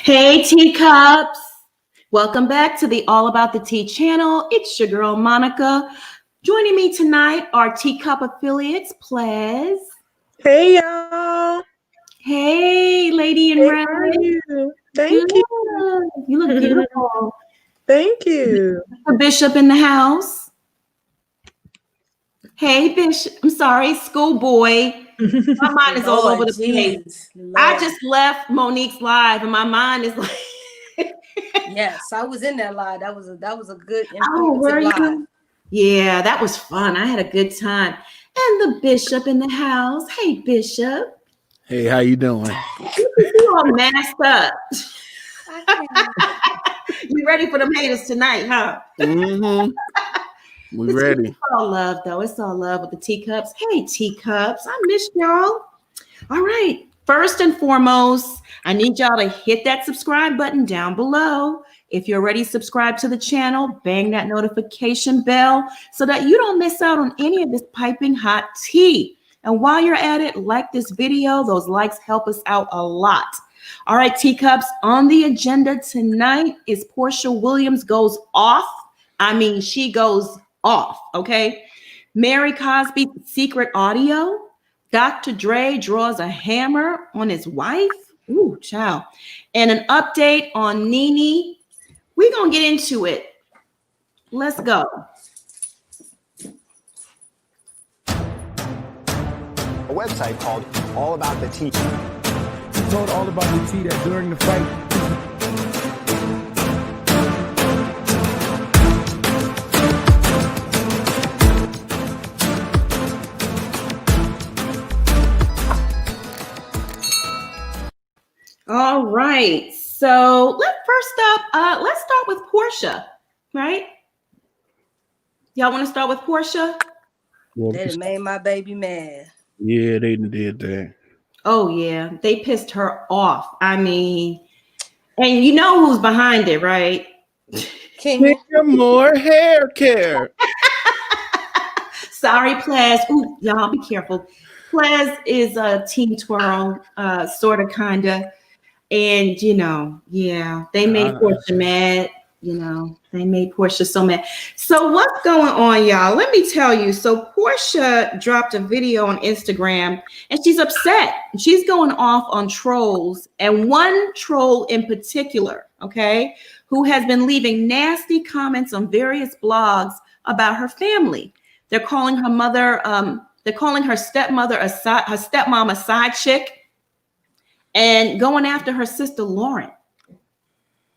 Hey, teacups. Welcome back to the All About the Tea channel. It's your girl, Monica. Joining me tonight are Teacup affiliates, Plez. Hey, y'all. Hey, lady in red. How are you? Thank you. You look beautiful. Thank you. The Bishop in the house. Hey, Bishop. I'm sorry, schoolboy. My mind is all over the place. I just left Monique's live, and my mind is like. Yes, I was in that live. That was a good informative live. Yeah, that was fun. I had a good time. And the Bishop in the house. Hey, Bishop. Hey, how you doing? You all masked up. You ready for the haters tonight, huh? Mm-hmm. We ready. It's all love, though. It's all love with the teacups. Hey, teacups. I missed y'all. All right. First and foremost, I need y'all to hit that subscribe button down below. If you're already subscribed to the channel, bang that notification bell so that you don't miss out on any of this piping hot tea. And while you're at it, like this video. Those likes help us out a lot. All right, teacups, on the agenda tonight is Porsha Williams goes off. I mean, she goes off, okay? Mary Cosby secret audio. Dr. Dre draws a hammer on his wife. Ooh, child. And an update on NeNe. We're going to get into it. Let's go. A website called All About the Tea. He told All About the Tea that during the fight, All right. So let's start with Porsha, right? Y'all want to start with Porsha? They done made my baby mad. Yeah, they did that. Oh, yeah. They pissed her off. I mean, and you know who's behind it, right? Make more hair care. Sorry, Plaz. Ooh, y'all be careful. Plaz is a Team Twirl, sort of, kind of. And, yeah, they made Porsha mad. They made Porsha so mad. So what's going on, y'all? Let me tell you. So Porsha dropped a video on Instagram, and she's upset. She's going off on trolls, and one troll in particular, okay, who has been leaving nasty comments on various blogs about her family. They're calling her mother, they're calling her stepmother her stepmom a side chick, and going after her sister Lauren.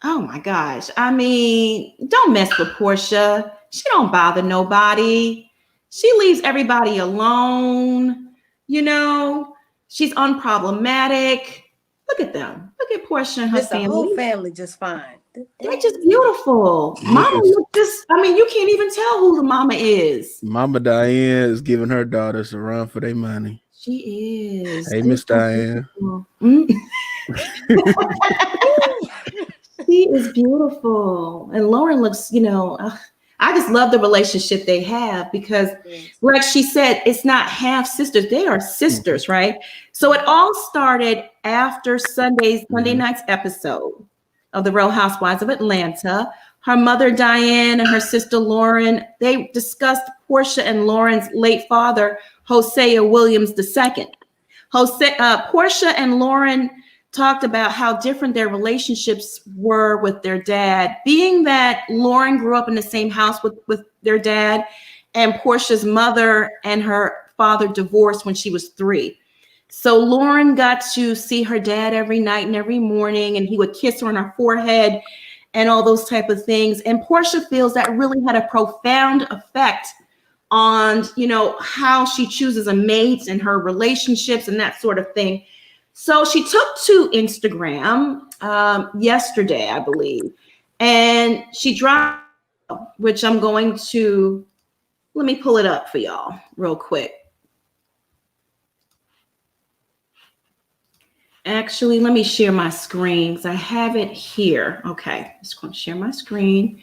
Oh my gosh. I mean, don't mess with Porsha. She don't bother nobody. She leaves everybody alone. She's unproblematic. Look at them. Look at Porsha and her family. The whole family just fine. They're just beautiful. Mama, you can't even tell who the mama is. Mama Diane is giving her daughters a run for their money. She is. Hey, Miss Diane. She is beautiful. And Lauren looks, I just love the relationship they have because, like she said, it's not half sisters. They are sisters, right? So it all started after Sunday night's episode of The Real Housewives of Atlanta. Her mother, Diane, and her sister, Lauren, they discussed Porsha and Lauren's late father, Hosea Williams II. Porsha and Lauren talked about how different their relationships were with their dad, being that Lauren grew up in the same house with their dad, and Porsha's mother and her father divorced when she was 3. So Lauren got to see her dad every night and every morning, and he would kiss her on her forehead and all those type of things. And Porsha feels that really had a profound effect on, how she chooses a mate and her relationships and that sort of thing. So she took to Instagram yesterday, I believe, and she dropped, which I'm going to, let me pull it up for y'all real quick. Actually, let me share my screen because I have it here. Okay, just going to share my screen.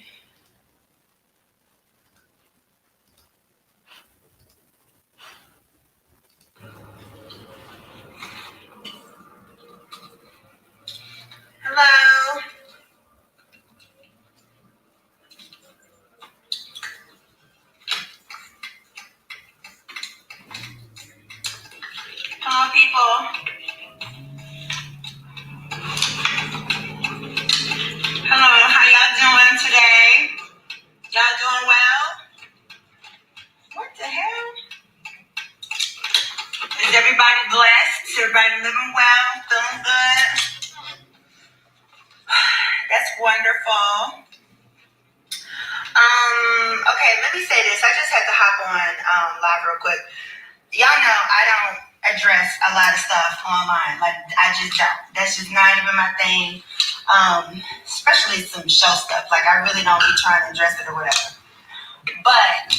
Hello. wonderful. Okay, let me say this. I just had to hop on live real quick. Y'all know I don't address a lot of stuff online. Like, I just don't. That's just not even my thing. Especially some show stuff. Like, I really don't be trying to address it or whatever. But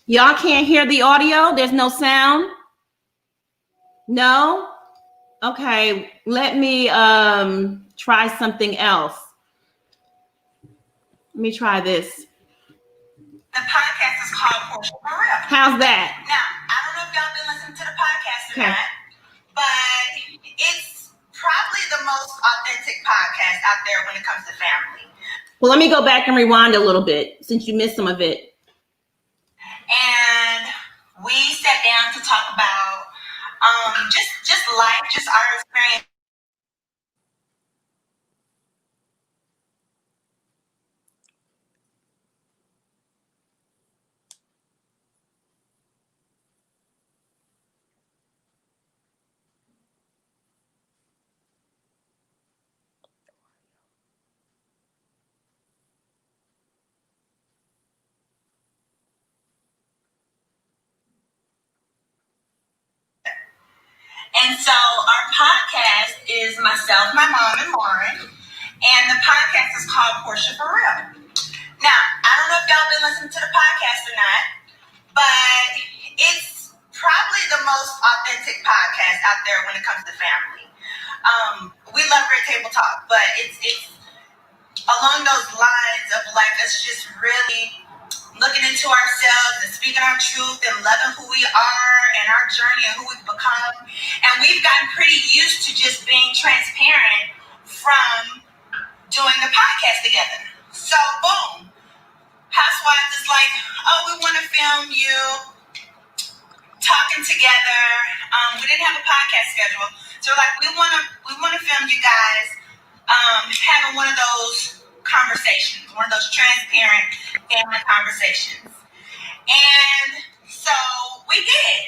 Y'all can't hear the audio? There's no sound? No? Okay, let me try something else. Let me try this. the podcast is called Porsha Williams. How's that? Now, I don't know if y'all been listening to the podcast or Okay. not, but it's probably the most authentic podcast out there when it comes to family. Well, let me go back and rewind a little bit since you missed some of it. And we sat down to talk about just life, just our experience. And so our podcast is myself, my mom, and Lauren. And the podcast is called Porsha for Real. Now, I don't know if y'all been listening to the podcast or not, but it's probably the most authentic podcast out there when it comes to family. We love Red Table Talk, but it's along those lines of like us just really looking into ourselves and speaking our truth and loving who we are and our journey and who we've become. And we've gotten pretty used to just being transparent from doing the podcast together. So, boom. Housewives is like, oh, we want to film you talking together. We didn't have a podcast schedule. So, like, we want to film you guys having one of those conversations, one of those transparent family conversations. And so we did.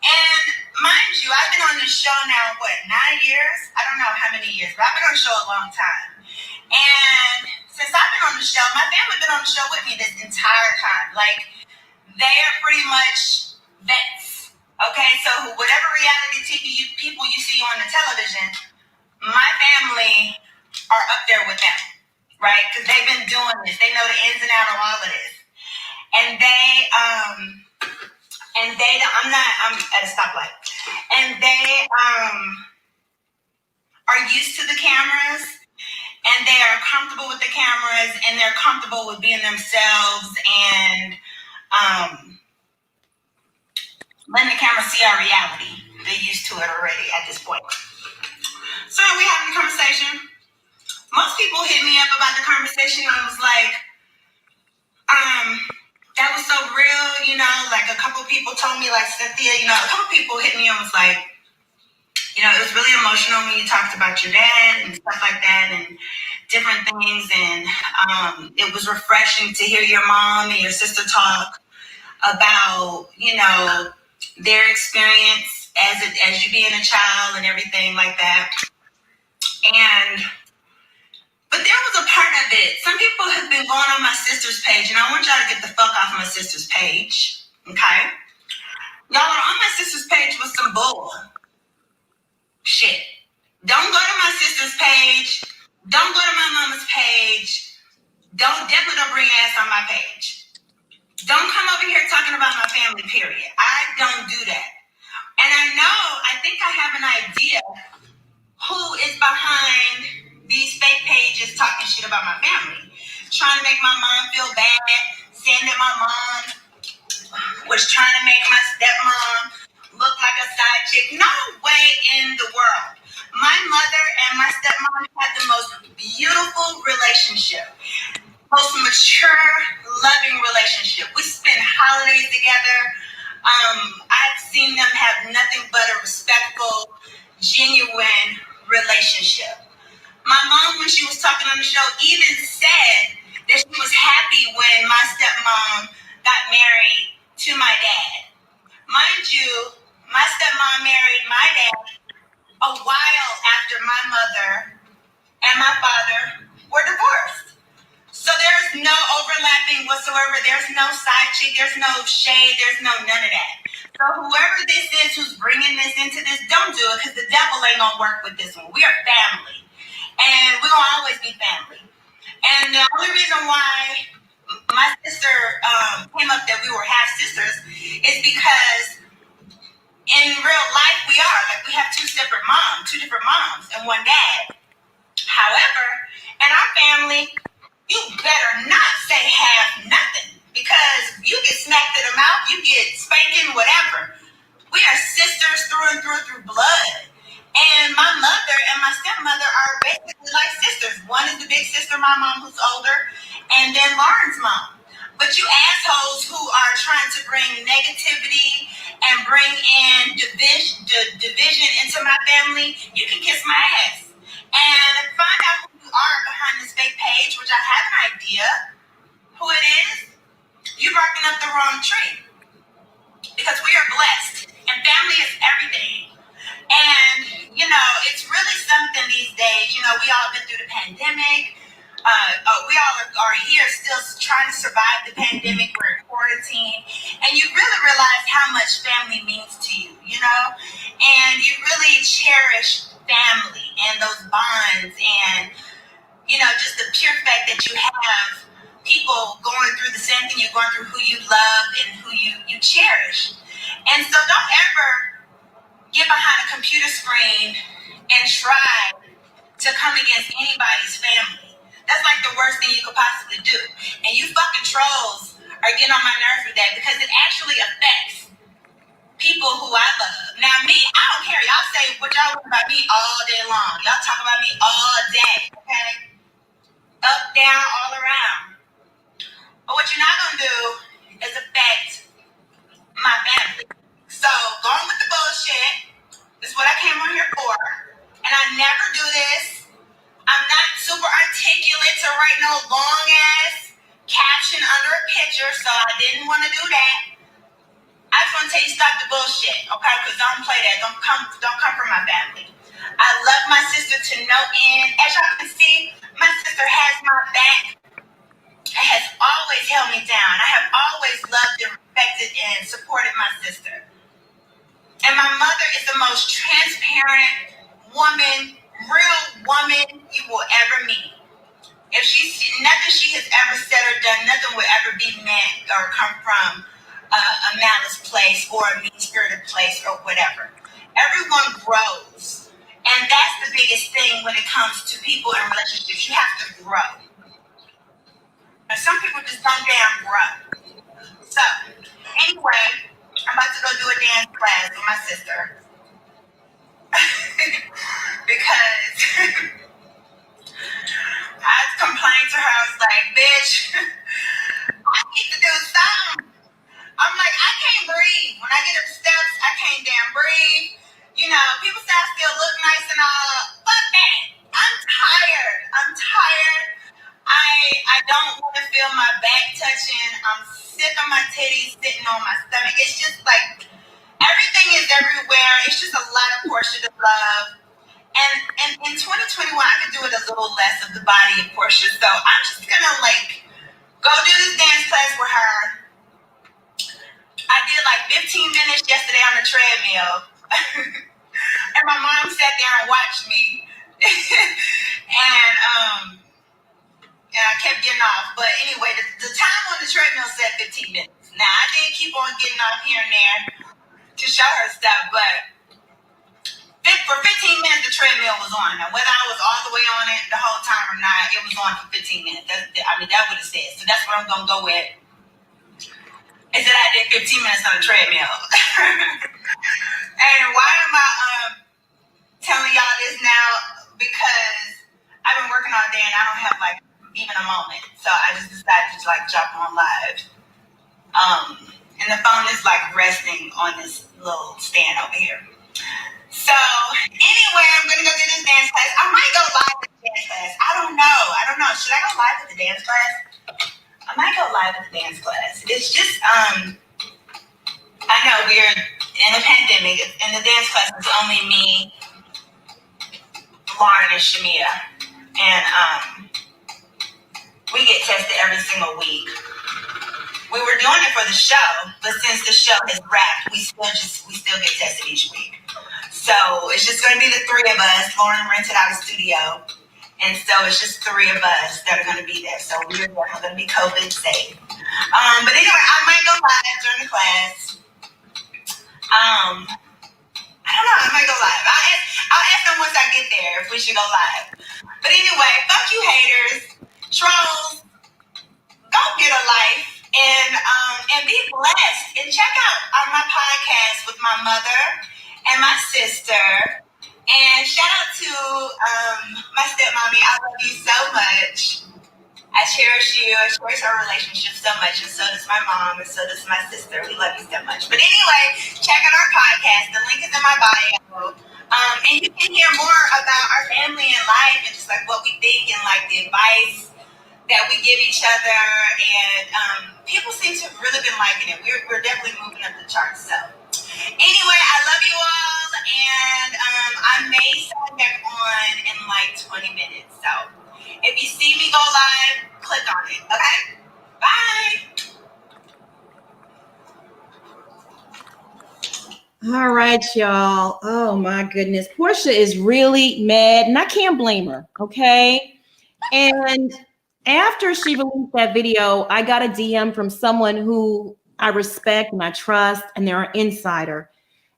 And mind you, I've been on this show now, 9 years? I don't know how many years, but I've been on the show a long time. And since I've been on the show, my family been on the show with me this entire time. Like, they are pretty much vets. Okay, so whatever reality TV people you see on the television, my family are up there with them, right? Because they've been doing this. They know the ins and outs of all of this. And I'm at a stoplight. And they are used to the cameras, and they are comfortable with the cameras, and they're comfortable with being themselves and letting the camera see our reality. They're used to it already at this point. So we having a conversation. Most people hit me up about the conversation and was like, that was so real, you know, like a couple people told me, like Cynthia, you know, a couple people hit me and was like, you know, it was really emotional when you talked about your dad and stuff like that and different things. And it was refreshing to hear your mom and your sister talk about, you know, their experience as you being a child and everything like that. But there was a part of it. Some people have been going on my sister's page, and I want y'all to get the fuck off my sister's page. Okay? Y'all are on my sister's page with some bull shit. Don't go to my sister's page. Don't go to my mama's page. Definitely don't bring your ass on my page. Don't come over here talking about my family, period. I don't do that. And I think I have an idea who is behind these fake pages talking shit about my family. Trying to make my mom feel bad, saying that my mom was trying to make my stepmom look like a side chick. No way in the world. My mother and my stepmom had the most beautiful relationship. Most mature, loving relationship. We spend holidays together. I've seen them have nothing but a respectful, genuine relationship. My mom, when she was talking on the show, even said that she was happy when my stepmom got married to my dad. Mind you, my stepmom married my dad a while after my mother and my father were divorced. So there's no overlapping whatsoever. There's no side chick. There's no shade. There's no none of that. So whoever this is who's bringing this into this, don't do it, because the devil ain't gonna work with this one. We are family, and we're gonna always be family. And the only reason why my sister came up that we were half sisters is because in real life we are. Like, we have two different moms and one dad. However, in our family, you better not say half nothing, because you get smacked in the mouth, you get spanking, whatever. We are sisters through and through blood. And my mother and my stepmother are basically like sisters. One is the big sister, my mom, who's older, and then Lauren's mom. But you assholes who are trying to bring negativity and bring in division into my family, you can kiss my ass. And find out who you are behind this fake page, which I have an idea who it is. You're barking up the wrong tree. Because we are blessed. And family is everything. And, it's really something these days. We all been through the pandemic. We all are here still trying to survive the pandemic. We're in quarantine. And you really realize how much family means to you, And you really cherish family and those bonds and, just the pure fact that you have people going through the same thing you're going through, who you love and who you cherish. And so don't ever get behind a computer screen and try to come against anybody's family. That's like the worst thing you could possibly do. And you fucking trolls are getting on my nerves with that, because it actually affects people who I love. Now, me, I don't care. Y'all say what y'all want about me all day long. Y'all talk about me all day, okay? Up, down, all around. But what you're not going to do is affect my family. So, going with the bullshit is what I came on here for. And I never do this. I'm not super articulate to write no long-ass caption under a picture, so I didn't want to do that. I just want to tell you, stop the bullshit, okay? Because don't play that. Don't come for my family. I love my sister to no end. As y'all can see, my sister has my back and has always held me down. I have always loved and respected and supported my sister. And my mother is the most transparent woman, real woman you will ever meet. If nothing she has ever said or done, nothing will ever be meant or come from a malice place or a mean-spirited place or whatever. Everyone grows. And that's the biggest thing when it comes to people in relationships. You have to grow. And some people just don't damn grow. So, anyway, I'm about to go do a dance class with my sister. Because I complained to her. I was like, bitch, I need to do something. I'm like, I can't breathe. When I get up the steps, I can't damn breathe. People say I still look nice and all. Fuck that. I'm tired. I don't want to feel my back touching. I'm sick of my titties sitting on my stomach. It's just like, everything is everywhere. It's just a lot of Porsha to love. And in 2021, I could do it a little less of the body of Porsha. So I'm just gonna like go do this dance class with her. I did like 15 minutes yesterday on the treadmill. And my mom sat there and watched me. and I kept getting off. But anyway, the time on the treadmill said 15 minutes. Now I did keep on getting off here and there to show her stuff, but for 15 minutes the treadmill was on. Now whether I was all the way on it the whole time or not, it was on for 15 minutes. That would have said. So that's what I'm gonna go with. Is that I did 15 minutes on the treadmill. And why am I telling y'all this now? Because I've been working all day and I don't have like even a moment. So I just decided to like drop on live. And the phone is like resting on this little stand over here. So anyway, I'm gonna go do this dance class. I might go live at the dance class. I don't know. Should I go live at the dance class? I might go live at the dance class. It's just I know we're in a pandemic and the dance class is only me, Lauren, and Shamia. And we get tested every single week. We were doing it for the show, but since the show has wrapped, we still get tested each week. So it's just going to be the three of us. Lauren rented out a studio, and so it's just three of us that are going to be there. So we're going to be COVID safe. But anyway, I might go live during the class. I don't know. I might go live. I'll ask them once I get there if we should go live. But anyway, fuck you haters, trolls. Go get a life and be blessed. And check out my podcast with my mother and my sister. And shout out to my stepmommy. I love you so much. I cherish you. I cherish our relationship so much. And so does my mom. And so does my sister. We love you so much. But anyway, check out our podcast. The link is in my bio. And you can hear more about our family and life and just like what we think and like the advice that we give each other. And people seem to have really been liking it. We're definitely moving up the charts. So anyway, I love you all. And I may sign back on in like 20 minutes. So if you see me go live, click on it. Okay? Bye. All right, y'all. Oh my goodness. Porsha is really mad, and I can't blame her. Okay. And after she released that video, I got a DM from someone who I respect and I trust, and they're an insider.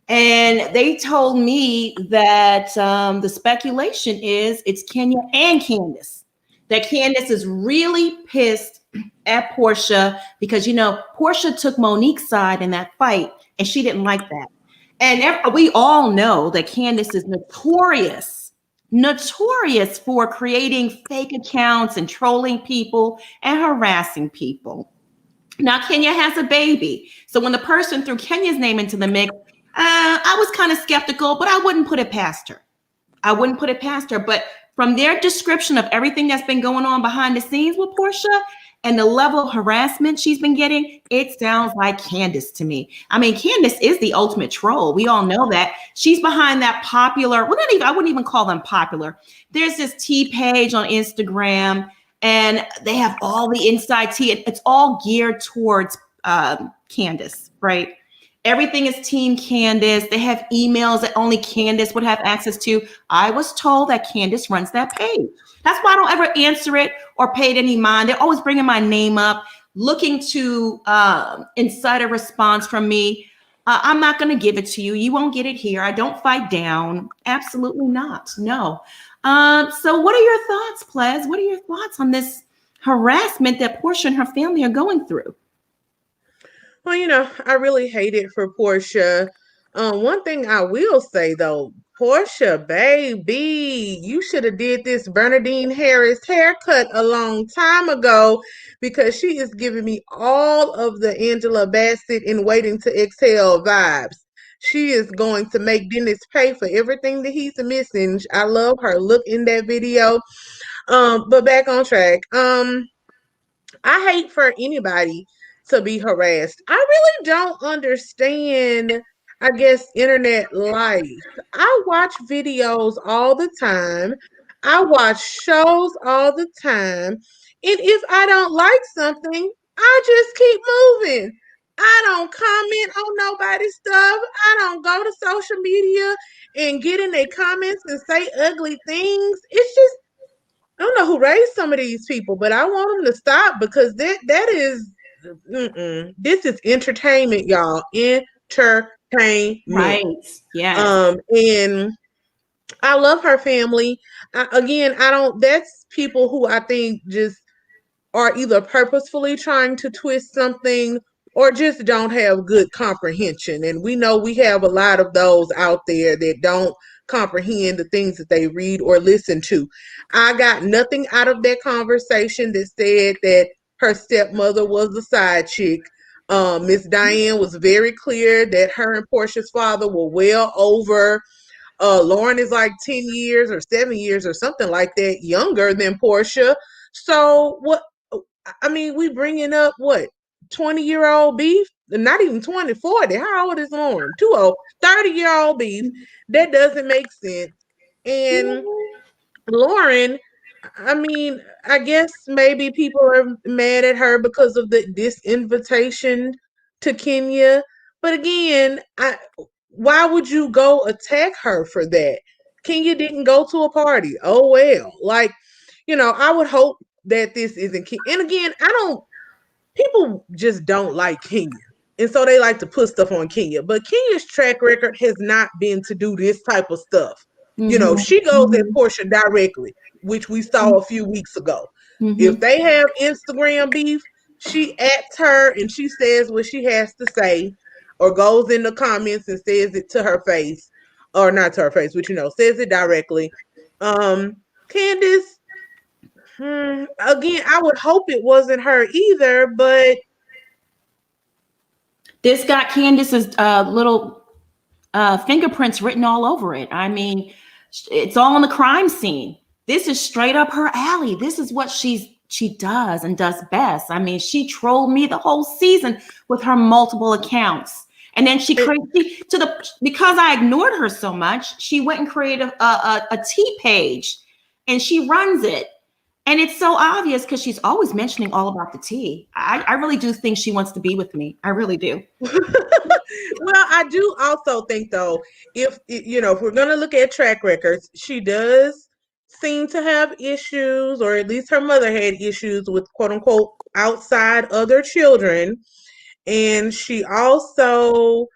And they told me that the speculation is it's Kenya and Candiace. That Candiace is really pissed at Porsha because, Porsha took Monique's side in that fight, and she didn't like that. And we all know that Candiace is notorious for creating fake accounts and trolling people and harassing people. Now, Kenya has a baby. So when the person threw Kenya's name into the mix, I was kind of skeptical, but I wouldn't put it past her. But from their description of everything that's been going on behind the scenes with Porsha and the level of harassment she's been getting, it sounds like Candiace to me. I mean, Candiace is the ultimate troll. We all know that. She's behind that popular, I wouldn't even call them popular. There's this tea page on Instagram, and they have all the inside tea. It's all geared towards Candiace, right? Everything is Team Candiace. They have emails that only Candiace would have access to. I was told that Candiace runs that page. That's why I don't ever answer it or pay it any mind. They're always bringing my name up, looking to incite a response from me. I'm not going to give it to you. You won't get it here. I don't fight down. Absolutely not. No. So what are your thoughts, Plez? What are your thoughts on this harassment that Porsha and her family are going through? Well, I really hate it for Porsha. One thing I will say though, Porsha, baby, you should have did this Bernadine Harris haircut a long time ago because she is giving me all of the Angela Bassett in Waiting to Exhale vibes. She is going to make Dennis pay for everything that he's missing. I love her look in that video. But back on track. I hate for anybody to be harassed. I really don't understand. I guess, internet life. I watch videos all the time. I watch shows all the time. And if I don't like something, I just keep moving. I don't comment on nobody's stuff. I don't go to social media and get in their comments and say ugly things. It's just, I don't know who raised some of these people, but I want them to stop because that is, this is entertainment, y'all. Entertainment. Right. Yes. And I love her family. That's people who I think just are either purposefully trying to twist something or just don't have good comprehension. And we know we have a lot of those out there that don't comprehend the things that they read or listen to. I got nothing out of that conversation that said that her stepmother was a side chick. Miss Diane was very clear that her and Porsha's father were well over. Lauren is like 10 years or 7 years or something like that younger than Porsha. So what? I mean, we bringing up what? 20-year-old beef? Not even 20, 40. How old is Lauren? Too old. 30-year-old beef. That doesn't make sense. And Lauren, I mean, I guess maybe people are mad at her because of this invitation to Kenya. But again, why would you go attack her for that? Kenya didn't go to a party. Oh, well. Like, I would hope that this isn't. And again, people just don't like Kenya. And so they like to put stuff on Kenya. But Kenya's track record has not been to do this type of stuff. She goes at Porsha directly, which we saw a few weeks ago. If they have Instagram beef, she ats her and she says what she has to say, or goes in the comments and says it to her face, or not to her face, but says it directly. Candiace, again, I would hope it wasn't her either, but this got Candiace's little fingerprints written all over it. I mean, it's all on the crime scene. This is straight up her alley. This is what she does and does best. I mean, she trolled me the whole season with her multiple accounts. And then because I ignored her so much, she went and created a tea page and she runs it. And it's so obvious because she's always mentioning all about the tea. I really do think she wants to be with me. I really do. Well, I do also think, though, if we're going to look at track records, she does seem to have issues, or at least her mother had issues with, quote unquote, outside other children. And she also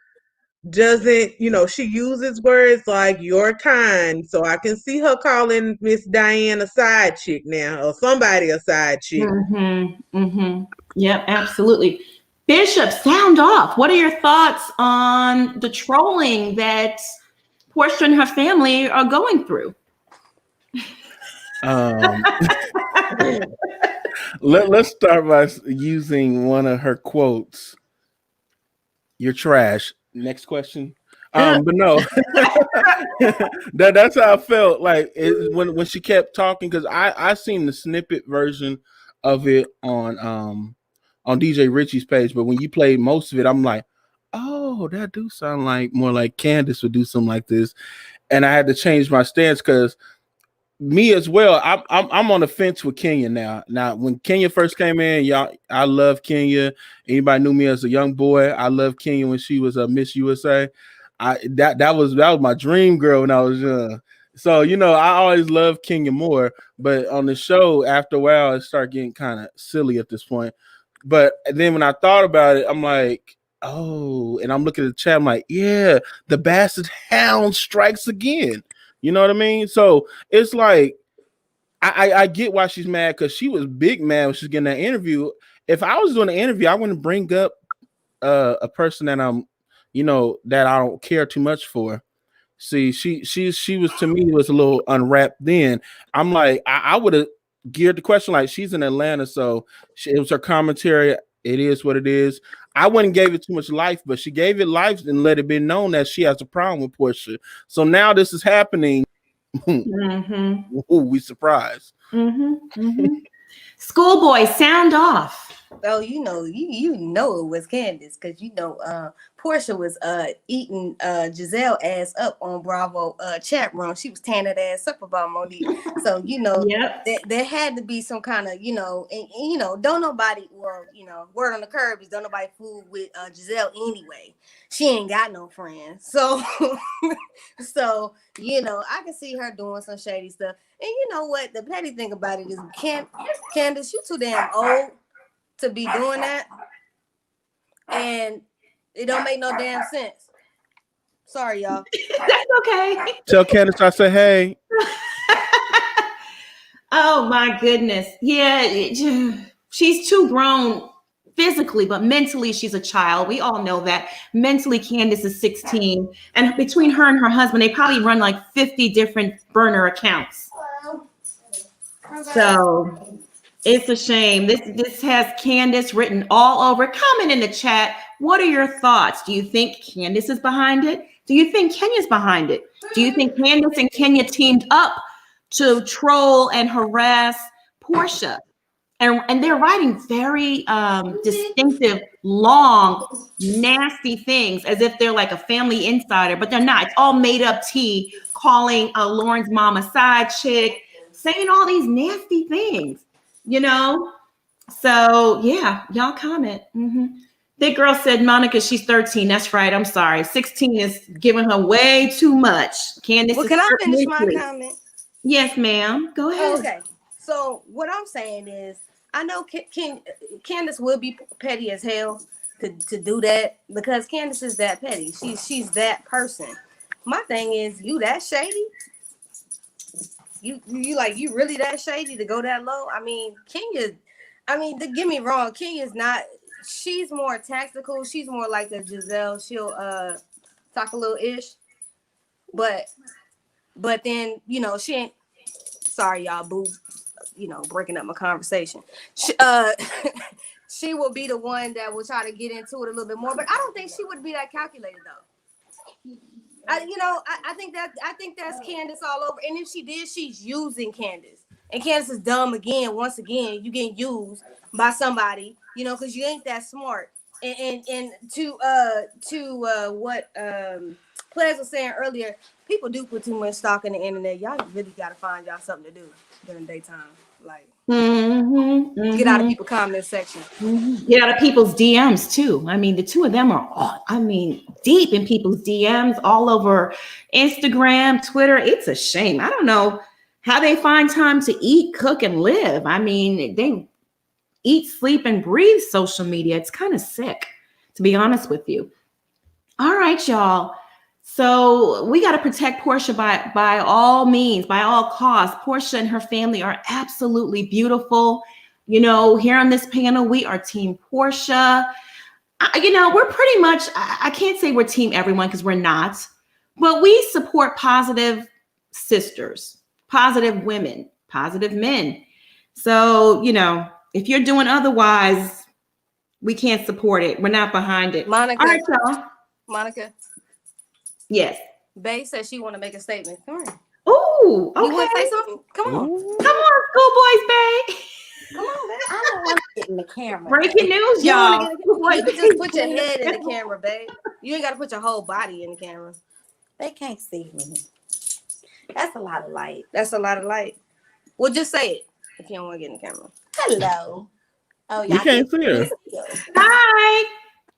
doesn't, she uses words like "your kind." So I can see her calling Miss Diane a side chick now, or somebody a side chick. Yep, absolutely. Bishop, sound off. What are your thoughts on the trolling that Porsha and her family are going through? Let's start by using one of her quotes. "You're trash." Next question. But no, that's how I felt like when she kept talking, because I seen the snippet version of it on DJ Richie's page, but when you played most of it, I'm like, oh, that do sound like more like Candiace would do something like this, and I had to change my stance because me as well. I'm on the fence with Kenya now. Now, when Kenya first came in, y'all, I love Kenya. Anybody knew me as a young boy, I loved Kenya when she was a Miss USA. That was my dream girl when I was young. So I always loved Kenya more. But on the show, after a while, it started getting kind of silly at this point. But then when I thought about it, I'm like, oh, and I'm looking at the chat, I'm like, yeah, the bastard hound strikes again. You know what I mean? So it's like, I get why she's mad, because she was big mad when she's getting that interview. If I was doing an interview, I wouldn't bring up a person that that I don't care too much for. See, she was, to me, was a little unwrapped then. I'm like, I would have geared the question like, she's in Atlanta, so it was her commentary. It is what it is. I wouldn't gave it too much life, but she gave it life and let it be known that she has a problem with Porsha. So now this is happening. Ooh, we surprised. Schoolboy, sound off. Oh, you know it was Candiace, because Porsha was eating Giselle ass up on Bravo chat room. She was tearing that ass up about Monique. So Yep. there had to be some kind of and don't nobody, word on the curb is don't nobody fool with Giselle anyway. She ain't got no friends. So so I can see her doing some shady stuff. And you know what? The petty thing about it is Candiace, you too damn old to be doing that, and it don't make no damn sense. Sorry, y'all. That's okay. Tell Candiace I say hey. Oh my goodness. Yeah, she's too grown physically, but mentally she's a child. We all know that. Mentally, Candiace is 16, and between her and her husband, they probably run like 50 different burner accounts. So it's a shame. This has Candiace written all over. Comment in the chat. What are your thoughts? Do you think Candiace is behind it? Do you think Kenya's behind it? Do you think Candiace and Kenya teamed up to troll and harass Porsha? And they're writing very distinctive, long, nasty things as if they're like a family insider, but they're not. It's all made up tea, calling Lauren's mom a side chick, saying all these nasty things. So yeah, y'all comment. Big girl said, Monica, she's 13. That's right. I'm sorry. 16 is giving her way too much. Candiace, well, can I finish my comment? Yes, ma'am. Go ahead. Okay. So what I'm saying is, I know Candiace will be petty as hell to do that, because Candiace is that petty. She's that person. My thing is, you that shady? You really that shady to go that low? I mean, don't get me wrong, Kenya's not. She's more tactical. She's more like a Giselle. She'll talk a little ish, but then she ain't. Sorry, y'all, boo. Breaking up my conversation. She will be the one that will try to get into it a little bit more, but I don't think she would be that calculated though. I think that's Candiace all over. And if she did, she's using Candiace. And Candiace is dumb again. Once again, you getting used by somebody, because you ain't that smart. And to what Ples was saying earlier, people do put too much stock in the internet. Y'all really gotta find y'all something to do during the daytime. Like get out of people's comment section. Get out of people's DMs too. I mean, the two of them are deep in people's DMs all over Instagram, Twitter. It's a shame. I don't know how they find time to eat, cook, and live. I mean, they eat, sleep, and breathe social media. It's kind of sick, to be honest with you. All right, y'all. So we got to protect Porsha by all means, by all costs. Porsha and her family are absolutely beautiful. Here on this panel, we are Team Porsha. We're pretty much, I can't say we're Team everyone because we're not, but we support positive sisters, positive women, positive men. So, if you're doing otherwise, we can't support it. We're not behind it. Monica. All right, y'all. Monica. Yes. Bae says she want to make a statement. Come on. Ooh, okay. You want to say something? Come on. Come on, schoolboys, babe. Come on, babe. I don't want to get in the camera. Breaking news, y'all. You can just put your head in the camera, babe. You ain't got to put your whole body in the camera. They can't see me. That's a lot of light. That's a lot of light. Well, just say it if you don't want to get in the camera. Hello. Oh, You can't see her. Hi.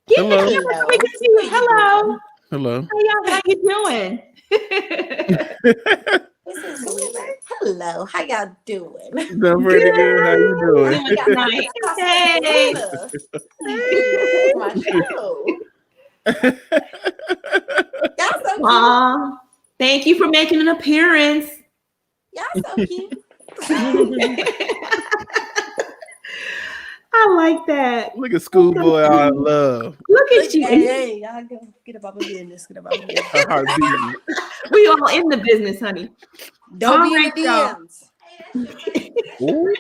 Get in the Hello. camera so we can see you. Hello. Hello. Hey, y'all, how you doing? This is weird. Hello. How y'all doing? Doing pretty good. How you doing? Doing nice. Hey. My show. Y'all so cute. Mom, thank you for making an appearance. Y'all so cute. I like that. Look at schoolboy I love. Look at you. Hey, y'all get up on my business. Get up on my business. Her heart beating. We all in the business, honey. Don't All be in right, the y'all. DMs. Ooh.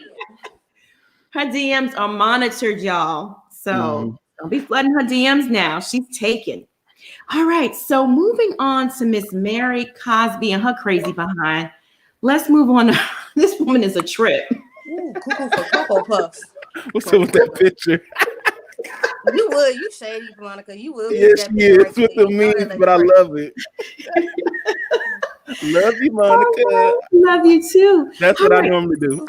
Her DMs are monitored, y'all. So don't be flooding her DMs now. She's taken. All right. So moving on to Miss Mary Cosby and her crazy behind. Let's move on. This woman is a trip. Ooh, cuckoo for Cocoa Puffs. What's up with that picture? You would, you shady, Monica. You will Yes, get that she picture is right with there. the You know that memes, lady but I right. love it. Love you, Monica. Oh, love you too. That's what I normally do.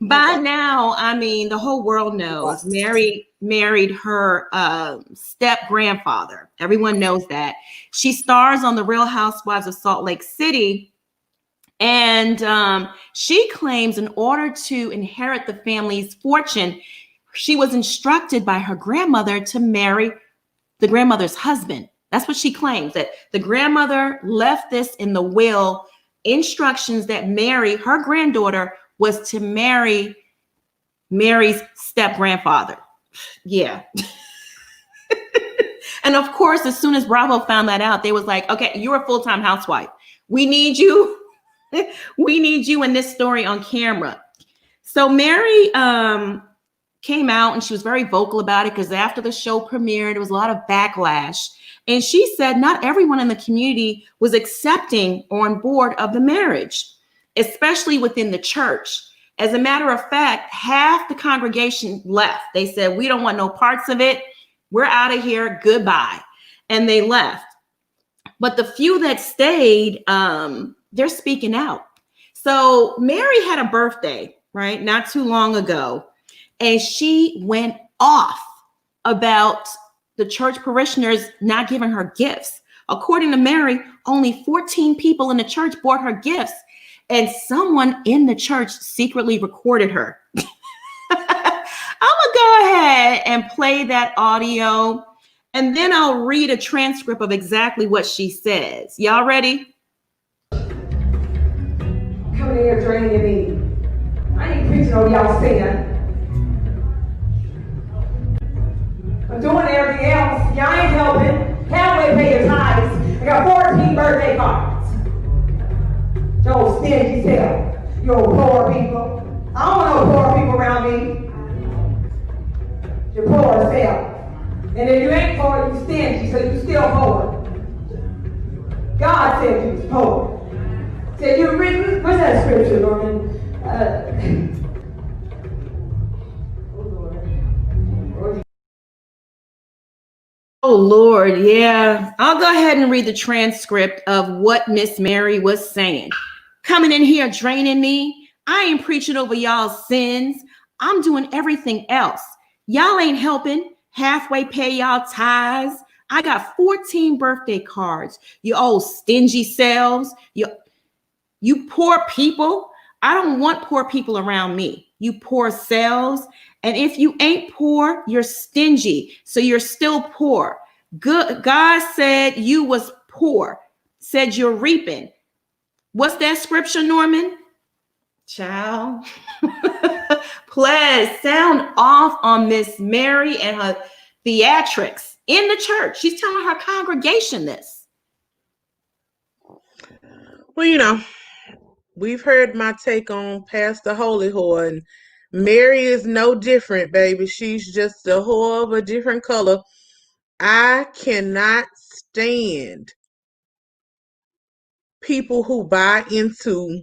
By now, I mean, the whole world knows Mary married her step grandfather. Everyone knows that. She stars on the Real Housewives of Salt Lake City. And she claims in order to inherit the family's fortune, she was instructed by her grandmother to marry the grandmother's husband. That's what she claims, that the grandmother left this in the will, instructions that Mary, her granddaughter, was to marry Mary's step grandfather. Yeah. And of course, as soon as Bravo found that out, they was like, okay, you're a full-time housewife. We need you. We need you in this story on camera. So Mary came out and she was very vocal about it because after the show premiered, there was a lot of backlash. And she said not everyone in the community was accepting or on board of the marriage, especially within the church. As a matter of fact, half the congregation left. They said, we don't want no parts of it. We're out of here. Goodbye. And they left. But the few that stayed, they're speaking out. So Mary had a birthday, right? Not too long ago. And she went off about the church parishioners not giving her gifts. According to Mary, only 14 people in the church bought her gifts. And someone in the church secretly recorded her. I'm gonna go ahead and play that audio, and then I'll read a transcript of exactly what she says. Y'all ready? Coming in here draining me. I ain't preaching on y'all sin. I'm doing everything else. Y'all ain't helping. Halfway pay your tithes. I got 14 birthday cards. Y'all stingy self. You old poor people. I don't want no poor people around me. You're poor as hell. And if you ain't poor, you stingy, so you still poor. God said you was poor. Said you rich. What's that scripture, Norman? Oh, Lord, yeah. I'll go ahead and read the transcript of what Miss Mary was saying. Coming in here draining me. I ain't preaching over y'all's sins. I'm doing everything else. Y'all ain't helping. Halfway pay y'all tithes. I got 14 birthday cards. You old stingy selves. You poor people. I don't want poor people around me. You poor selves. And if you ain't poor, you're stingy. So you're still poor. Good. God said you was poor. Said you're reaping. What's that scripture, Norman? Child. Please sound off on Miss Mary and her theatrics in the church. She's telling her congregation this. Well, you know, we've heard my take on Pastor Holy Whore, and Mary is no different, baby. She's just a whore of a different color. I cannot stand people who buy into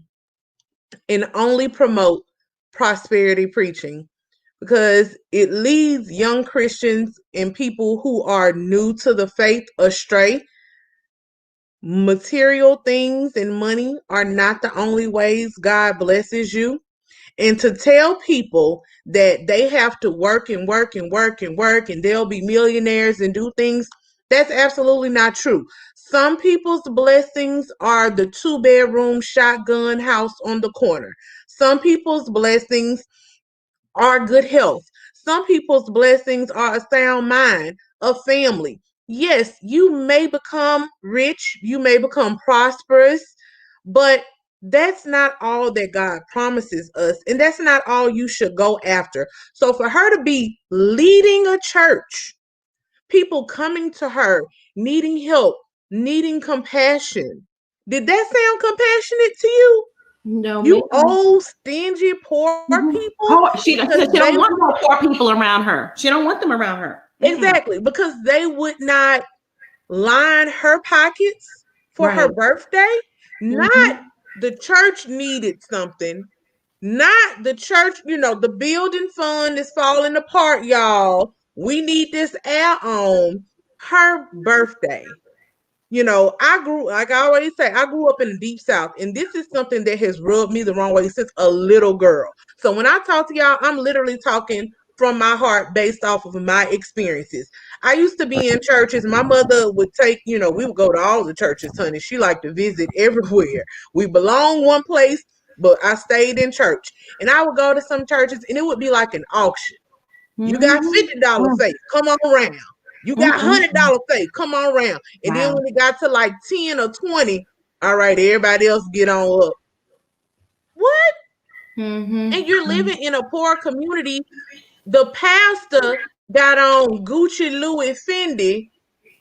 and only promote prosperity preaching, because it leads young Christians and people who are new to the faith astray. Material things and money are not the only ways God blesses you. And to tell people that they have to work and work and work and work and they'll be millionaires and do things, that's absolutely not true. Some people's blessings are the 2-bedroom shotgun house on the corner. Some people's blessings are good health. Some people's blessings are a sound mind, a family. Yes, you may become rich, you may become prosperous, but that's not all that God promises us, and that's not all you should go after. So for her to be leading a church, people coming to her, needing help, needing compassion, did that sound compassionate to you? No, You ma'am. old, stingy, poor people. She don't want no poor people around her. She don't want them around her. Exactly, because they would not line her pockets for her birthday. Not the church needed something. not the church. The building fund is falling apart, y'all. We need this air on her birthday. Like I always say, I grew up in the deep South, and this is something that has rubbed me the wrong way since a little girl. So when I talk to y'all, I'm literally talking from my heart based off of my experiences. I used to be in churches. My mother would take, we would go to all the churches, honey. She liked to visit everywhere. We belonged one place, but I stayed in church. And I would go to some churches, and it would be like an auction. You got $50 faith, come on around. You got $100 faith, come on around. And then when it got to like 10 or 20, all right, everybody else get on up. What? And you're living in a poor community. The pastor got on Gucci, Louis, Fendi,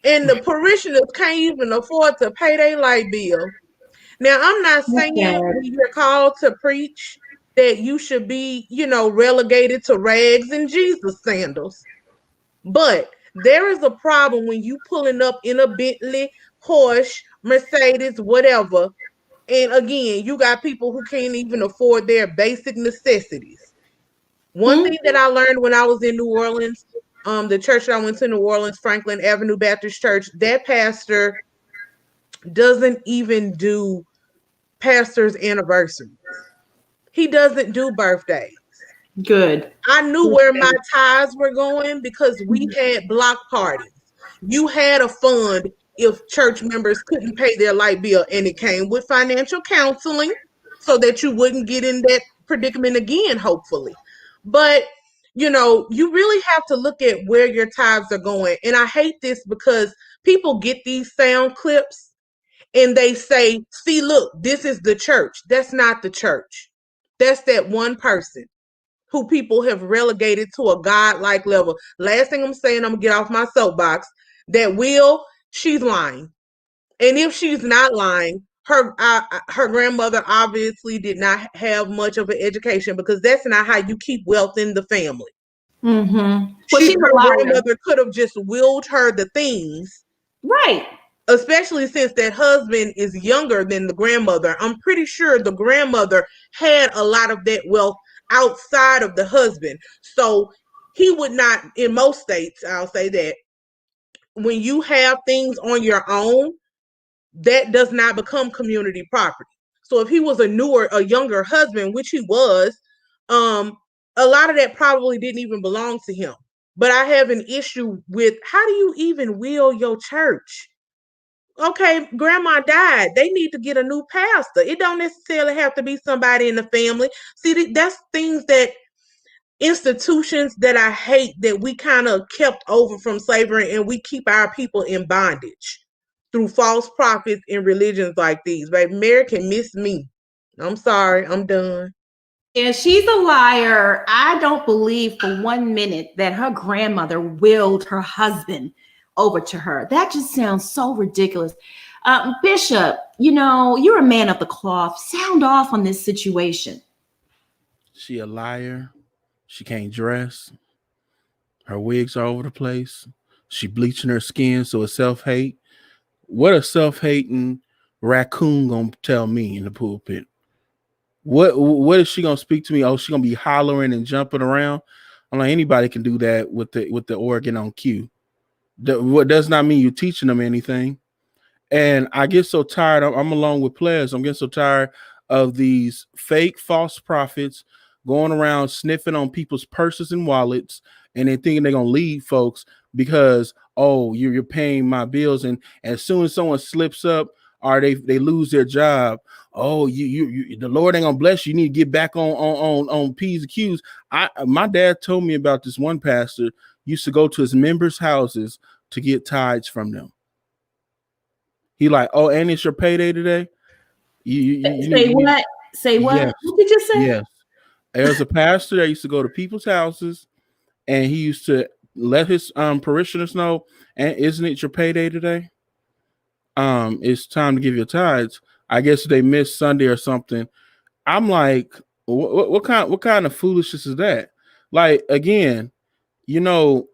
and the parishioners can't even afford to pay their light bill. Now, I'm not saying when you're called to preach that you should be, relegated to rags and Jesus sandals. But there is a problem when you pulling up in a Bentley, Porsche, Mercedes, whatever. And again, you got people who can't even afford their basic necessities. One thing that I learned when I was in New Orleans, the church that I went to, New Orleans, Franklin Avenue Baptist Church, that pastor doesn't even do pastor's anniversaries. He doesn't do birthdays. Good. I knew where my ties were going because we had block parties. You had a fund if church members couldn't pay their light bill, and it came with financial counseling so that you wouldn't get in that predicament again, hopefully. But, you really have to look at where your tithes are going. And I hate this because people get these sound clips and they say, see, look, this is the church. That's not the church. That's that one person who people have relegated to a godlike level. Last thing I'm saying, I'm going to get off my soapbox, that she's lying. And if she's not lying, her grandmother obviously did not have much of an education, because that's not how you keep wealth in the family. Well, her grandmother could have just willed her the things. Right. Especially since that husband is younger than the grandmother. I'm pretty sure the grandmother had a lot of that wealth outside of the husband. So he would not, in most states, I'll say that when you have things on your own, that does not become community property. So if he was a younger husband, which he was, a lot of that probably didn't even belong to him. But I have an issue with, how do you even will your church? Okay, grandma died. They need to get a new pastor. It don't necessarily have to be somebody in the family. See, that's things that institutions that I hate, that we kind of kept over from slavery, and we keep our people in bondage through false prophets and religions like these. Baby, Mary can miss me. I'm sorry. I'm done. And she's a liar. I don't believe for 1 minute that her grandmother willed her husband over to her. That just sounds so ridiculous. Bishop, you're a man of the cloth. Sound off on this situation. She a liar. She can't dress. Her wigs are over the place. She bleaching her skin, so it's self-hate. What a self-hating raccoon gonna tell me in the pulpit? What is she gonna speak to me? Oh, she gonna be hollering and jumping around. I'm like, anybody can do that with the organ on cue. What does not mean you're teaching them anything. And I get so tired. I'm along with players. I'm getting so tired of these fake false prophets going around sniffing on people's purses and wallets, and they thinking they're gonna lead folks because, oh, you're paying my bills, and as soon as someone slips up or they lose their job, oh, you the Lord ain't gonna bless you. You need to get back on P's and Q's. My dad told me about this one pastor used to go to his members' houses to get tithes from them. He like, oh, and it's your payday today. Say what? Yes. What did you say? Yes. There's a pastor that used to go to people's houses, and he used to let his parishioners know, and isn't it your payday today? It's time to give your tithes. I guess they missed Sunday or something. I'm like, what kind of foolishness is that? Like, again, you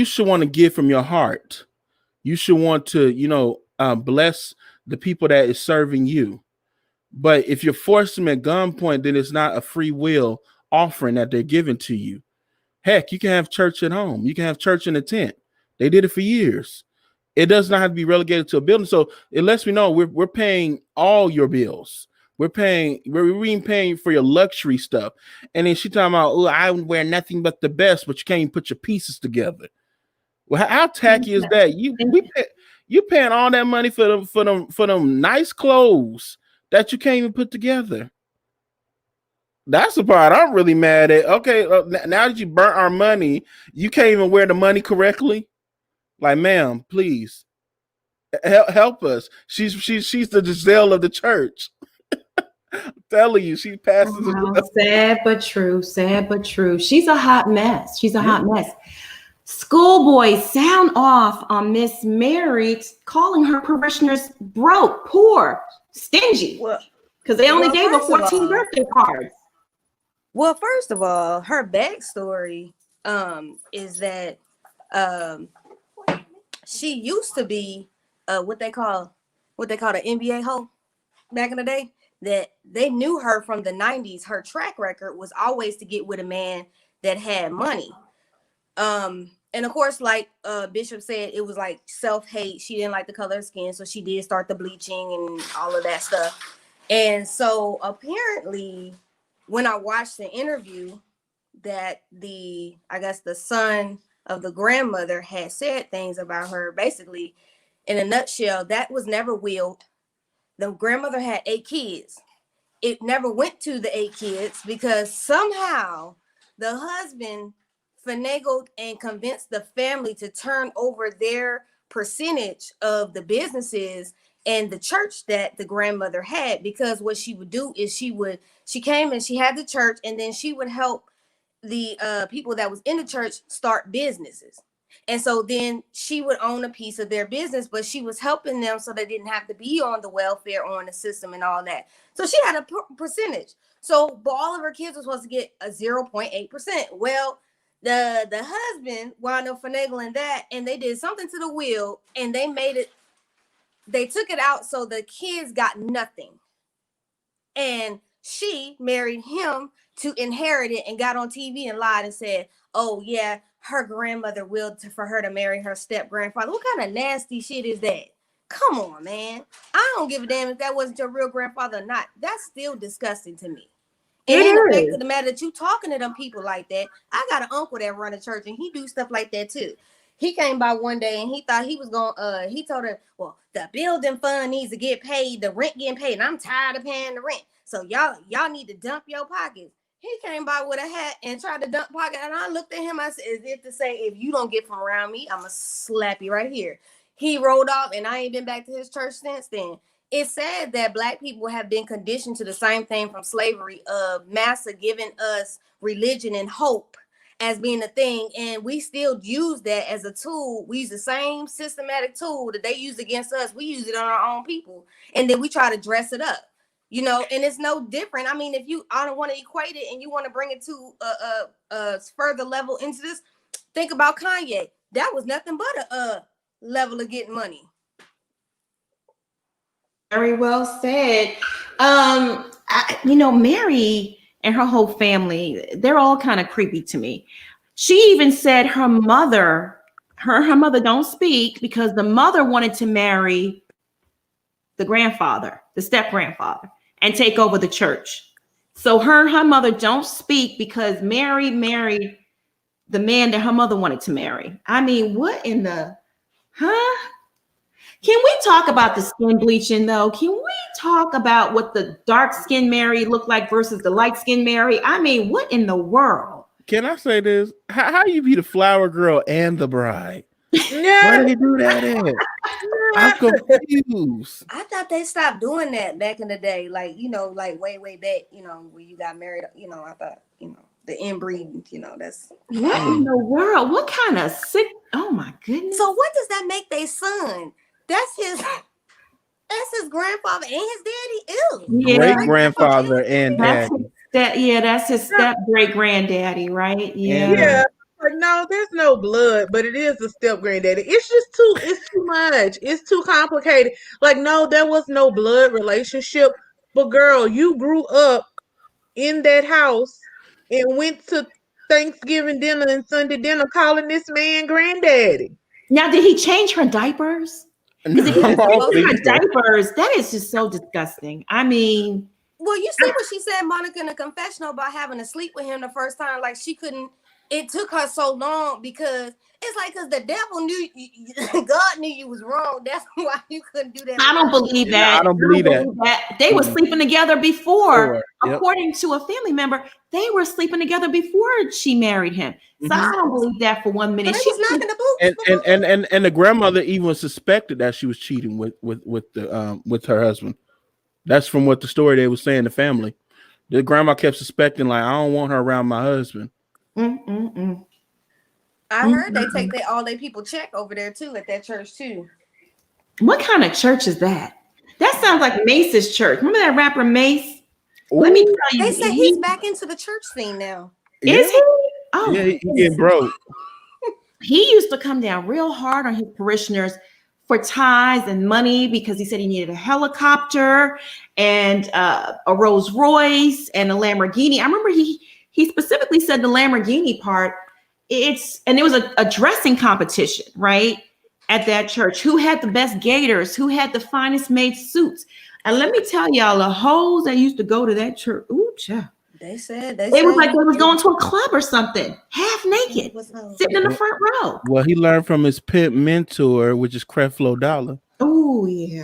should want to give from your heart. You should want to, bless the people that is serving you. But if you're forcing them at gunpoint, then it's not a free will offering that they're giving to you. Heck, you can have church at home. You can have church in a tent. They did it for years. It does not have to be relegated to a building. So it lets me know we're paying all your bills. We're even paying for your luxury stuff. And then she talking about, oh, I wear nothing but the best, but you can't even put your pieces together. Well, how tacky is that? You paying all that money for them nice clothes that you can't even put together. That's the part I'm really mad at. Okay, now that you burnt our money, you can't even wear the money correctly. Like, ma'am, please help us. She's the Giselle of the church. I'm telling you, she passes. Sad but true. Sad but true. She's a hot mess. Hot mess. Schoolboys sound off on Miss Mary, calling her parishioners broke, poor, stingy, because they only gave her 14 birthday cards. Well, first of all, her backstory is that she used to be what they call the NBA hoe back in the day. That they knew her from the 90s. Her track record was always to get with a man that had money. And of course, like Bishop said, it was like self-hate. She didn't like the color of skin, so she did start the bleaching and all of that stuff. And so apparently, when I watched the interview, that the son of the grandmother had said things about her. Basically, in a nutshell, that was never willed. The grandmother had 8 kids. It never went to the 8 kids because somehow the husband finagled and convinced the family to turn over their percentage of the businesses and the church that the grandmother had. Because what she would do is she came and she had the church, and then she would help the people that was in the church start businesses. And so then she would own a piece of their business, but she was helping them so they didn't have to be on the welfare, on the system and all that. So she had a percentage. So but all of her kids were supposed to get a 0.8%. Well, the husband wound up finagling that, and they did something to the will, and they took it out so the kids got nothing. And she married him to inherit it and got on TV and lied and said, oh yeah, her grandmother willed for her to marry her step grandfather. What kind of nasty shit is that? Come on, man. I don't give a damn if that wasn't your real grandfather or not. That's still disgusting to me. And the fact of the matter that you talking to them people like that. I got an uncle that run a church and he do stuff like that too. He came by one day and he thought he was going he told her, well, the building fund needs to get paid, the rent getting paid, and I'm tired of paying the rent. So y'all need to dump your pockets. He came by with a hat and tried to dump pocket, and I looked at him, I said, as if to say, if you don't get from around me, I'm gonna slap you right here. He rolled off, and I ain't been back to his church since then. It's sad that Black people have been conditioned to the same thing from slavery, of massa giving us religion and hope as being a thing, and we still use that as a tool. We use the same systematic tool that they use against us. We use it on our own people, and then we try to dress it up. You know, and it's no different. I mean, if I don't want to equate it and you want to bring it to a further level into this, think about Kanye. That was nothing but a level of getting money. Very well said. Mary and her whole family, they're all kind of creepy to me. She even said her mother don't speak because the mother wanted to marry the grandfather, the step grandfather, and take over the church. So her mother don't speak because Mary married the man that her mother wanted to marry. I mean, what in the, huh? Can we talk about the skin bleaching though? Can we talk about what the dark skinned Mary looked like versus the light skinned Mary? I mean, what in the world? Can I say this? How you be the flower girl and the bride? Yeah. Why did he do that in? I'm confused. I thought they stopped doing that back in the day. Like, like way back, when you got married, I thought, the inbreeding, that's. What in the world? What kind of sick? Oh my goodness. So what does that make their son? That's his grandfather and his daddy. Ew. Yeah. Great grandfather and daddy. That's his step great granddaddy, right? Yeah. Yeah. Like, no, there's no blood, but it is a step granddaddy. It's too much. It's too complicated. Like, no, there was no blood relationship. But girl, you grew up in that house and went to Thanksgiving dinner and Sunday dinner calling this man granddaddy. Now, did he change her diapers? Because if he No, I don't changed think her so. diapers, that is just so disgusting. I mean, Well, you see what she said, Monica, in the confessional about having to sleep with him the first time. Like she couldn't. It took her so long because it's like because the devil knew God knew you was wrong. That's why you couldn't do that. I don't believe Yeah, that. I don't believe that. They were sleeping together before. Yep. According to a family member, they were sleeping together before she married him. So I don't believe that for 1 minute. But She was knocking the boots. And the grandmother even suspected that she was cheating with her husband. That's from what the story they was saying. The family, the grandma kept suspecting, like, I don't want her around my husband. I heard they take all their people check over there too at that church too. What kind of church is that? That sounds like Mace's church. Remember that rapper Mace? Ooh. Let me tell you, They say he's back into the church scene now. Is he? Oh, yeah, he getting broke. He used to come down real hard on his parishioners for tithes and money because he said he needed a helicopter and a Rolls Royce and a Lamborghini. I remember he specifically said the Lamborghini part. It was a dressing competition, right? At that church. Who had the best gaiters? Who had the finest made suits? And let me tell y'all, the hoes that used to go to that church, ooh, child. They said It was like they was going to a club or something, half naked, sitting in the front row. Well, he learned from his pimp mentor, which is Creflo Dollar. Oh yeah.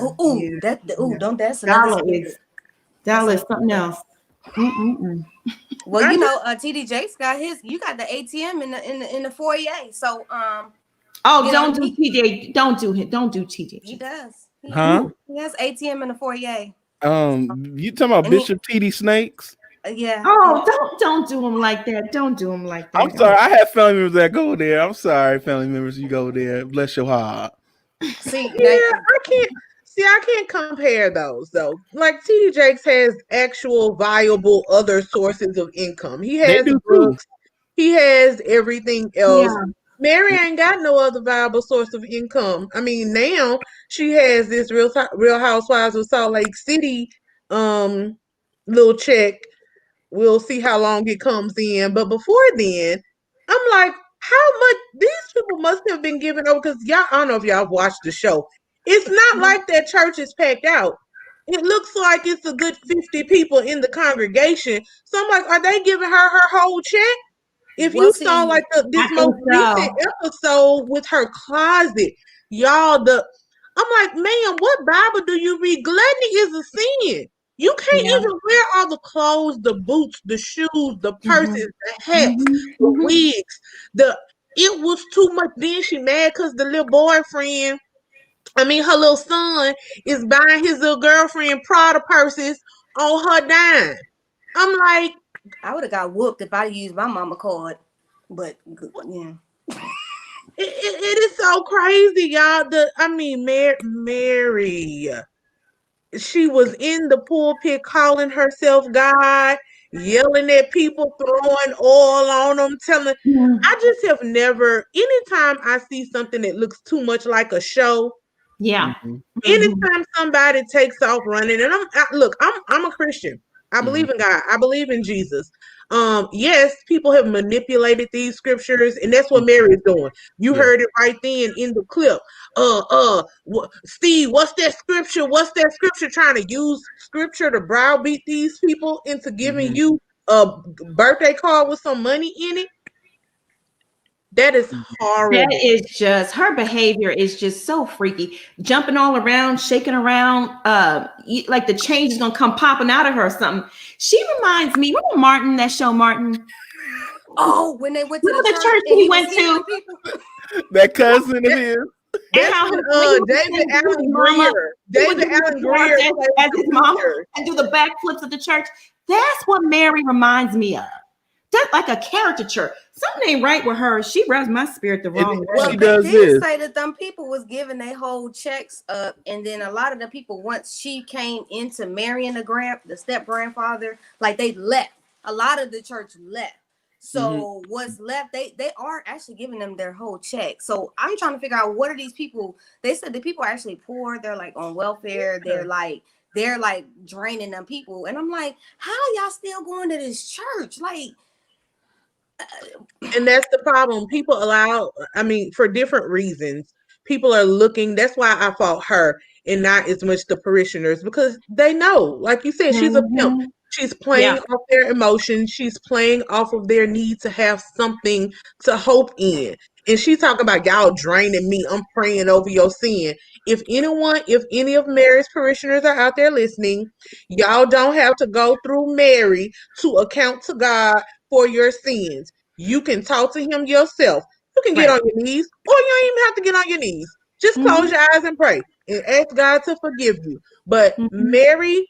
Don't that's Dollar is something else. Well, you know, TD Jakes got his. You got the ATM in the foyer. So don't do TJ. Don't do him. Don't do TJ. He does. He has ATM in the foyer. You talking about Bishop TD Snakes? Yeah. Oh, don't do him like that. Don't do him like that. I'm sorry. I have family members that go there. I'm sorry, family members. You go there. Bless your heart. See, I can't compare those though. Like TD Jakes has actual viable other sources of income. He has books. He has everything else. Yeah. Mary ain't got no other viable source of income. I mean, now she has this Real Housewives of Salt Lake City little check. We'll see how long it comes in. But before then, I'm like, how much these people must have been giving over, because y'all, I don't know if y'all watched the show. It's not like that church is packed out. It looks like it's a good 50 people in the congregation. So I'm like, are they giving her whole check? If you saw like this most recent episode with her closet, y'all, I'm like, man, what Bible do you read? Gluttony is a sin. You can't even wear all the clothes, the boots, the shoes, the purses, the hats, the wigs. It was too much. Then she mad because the little boyfriend, her little son is buying his little girlfriend Prada purses on her dime. I'm like, I would have got whooped if I used my mama card, but yeah. It is so crazy, y'all. Mary, she was in the pulpit calling herself God, yelling at people, throwing oil on them, telling. I just have never. Anytime I see something that looks too much like a show. Yeah. Anytime somebody takes off running, and I'm a Christian. I believe in God. I believe in Jesus. Yes, people have manipulated these scriptures, and that's what Mary is doing. You heard it right then in the clip. Steve, what's that scripture? What's that scripture? Trying to use scripture to browbeat these people into giving you a birthday card with some money in it. That is horrible. That is just, her behavior is just so freaky. Jumping all around, shaking around, like the change is gonna come popping out of her or something. She reminds me, remember Martin, that show Martin? Oh, when they went to the church he went to. That cousin of his. That's David Allen Greer. David Allen Greer as his mama and do the backflips at the church. That's what Mary reminds me of. That's like a caricature. Something ain't right with her. She rubs my spirit the wrong way. Well, they did say that them people was giving their whole checks up, and then a lot of the people, once she came into marrying the step grandfather, like they left. A lot of the church left. So what's left, they are actually giving them their whole check. So I'm trying to figure out, what are these people? They said the people are actually poor. They're like on welfare. They're like they're like draining them people. And I'm like, how y'all still going to this church? Like, and that's the problem. People for different reasons, people are looking. That's why I fought her and not as much the parishioners, because they know, like you said, she's a pimp. Mhm. She's playing Yeah. off their emotions. She's playing off of their need to have something to hope in. And she talking about y'all draining me. I'm praying over your sin. If any of Mary's parishioners are out there listening, y'all don't have to go through Mary to account to God for your sins. You can talk to him yourself. You can get Right. on your knees, or you don't even have to get on your knees. Just close Mhm. your eyes and pray and ask God to forgive you. But Mhm. Mary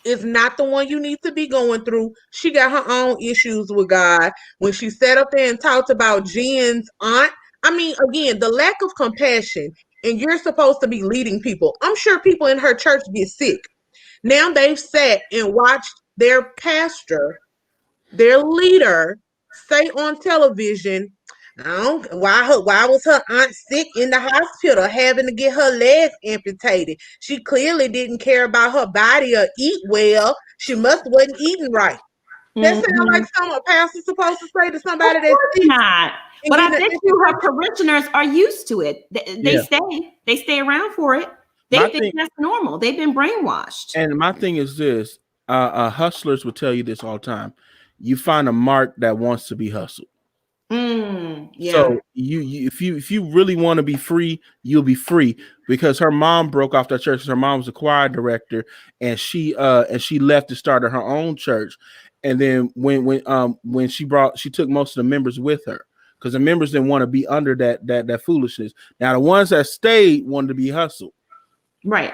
is not the one you need to be going through. She got her own issues with God. When she sat up there and talked about Jen's aunt, I mean, again, the lack of compassion, and you're supposed to be leading people. I'm sure people in her church get sick. Now they've sat and watched their pastor, their leader, say on television, why was her aunt sick in the hospital having to get her legs amputated? She clearly didn't care about her body or eat well. She must wasn't eating right. That sounds like Mhm. something a pastor's supposed to say to Of somebody that's course sick. not. But I bet you her parishioners are used to it. They Yeah. stay. They stay around for it. They My think thing, that's normal. They've been brainwashed. and my thing is this: hustlers will tell you this all the time. You find a mark that wants to be hustled. Yeah. So if you really want to be free, you'll be free, because her mom broke off that church. Her mom was a choir director, and she left to start her own church. And then when she took most of the members with her, because the members didn't want to be under that foolishness. Now the ones that stayed wanted to be hustled. Right.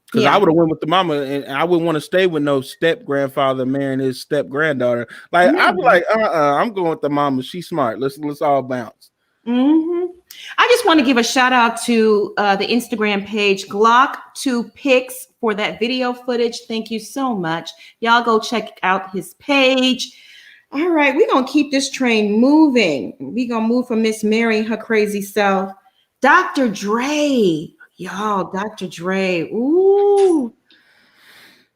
Because I Yeah. would have went with the mama, and I wouldn't want to stay with no step grandfather marrying his step granddaughter. Like I'd be like, I'm going with the mama. She's smart. Let's all bounce. Hmm. I just want to give a shout out to the Instagram page Glock2Pics for that video footage. Thank you so much. Y'all go check out his page. All right, we're gonna keep this train moving. We're gonna move from Miss Mary and her crazy self. Dr. Dre. Y'all, Dr. Dre. Ooh.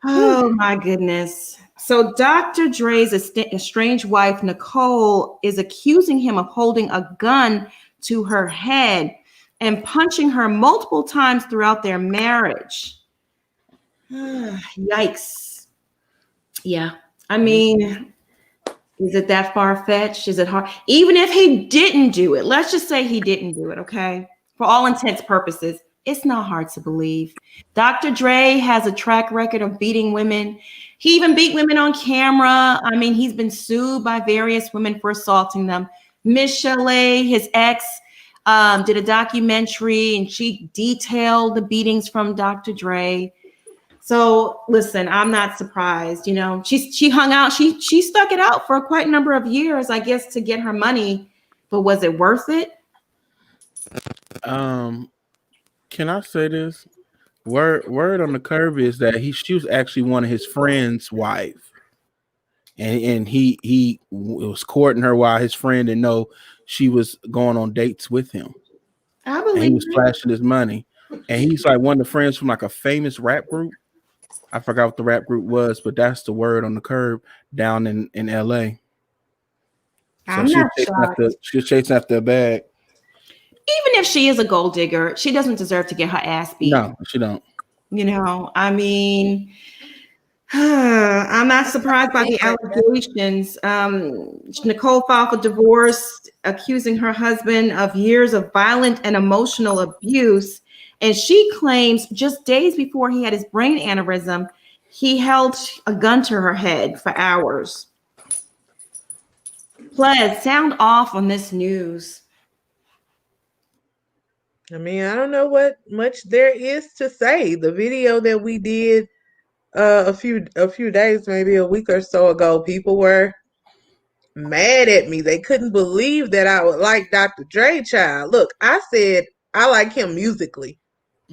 Oh my goodness. So Dr. Dre's estranged wife, Nicole, is accusing him of holding a gun to her head and punching her multiple times throughout their marriage. Yikes. Yeah. I mean, is it that far-fetched? Is it hard? Even if he didn't do it, let's just say he didn't do it, okay? For all intents purposes, it's not hard to believe. Dr. Dre has a track record of beating women. He even beat women on camera. I mean, he's been sued by various women for assaulting them. Miss Chalet, his ex, did a documentary, and she detailed the beatings from Dr. Dre. So listen, I'm not surprised. You know, she hung out. She stuck it out for quite a number of years, I guess, to get her money. But was it worth it? Can I say this? Word on the curve is that she was actually one of his friend's wife, and he was courting her while his friend didn't know she was going on dates with him. I And he believe was flashing his money, and he's like one of the friends from like a famous rap group. I forgot what the rap group was, but that's the word on the curb down in LA. So I'm not shocked. she was chasing after a bag. Even if she is a gold digger, she doesn't deserve to get her ass beat. No, she don't. You know, I mean, I'm not surprised by the allegations. Nicole filed for divorce, accusing her husband of years of violent and emotional abuse. And she claims just days before he had his brain aneurysm, he held a gun to her head for hours. Ples, sound off on this news. I mean, I don't know what much there is to say. The video that we did a few days, maybe a week or so ago, people were mad at me. They couldn't believe that I would like Dr. Dre, child. Look, I said I like him musically.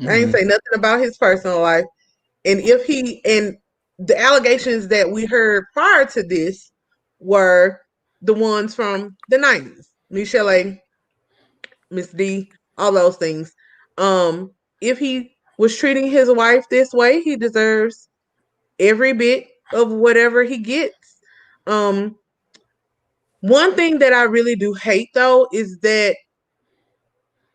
I ain't say nothing about his personal life. And the allegations that we heard prior to this were the ones from the 90s. Michelle A, Miss D, all those things. If he was treating his wife this way, he deserves every bit of whatever he gets. One thing that I really do hate though is that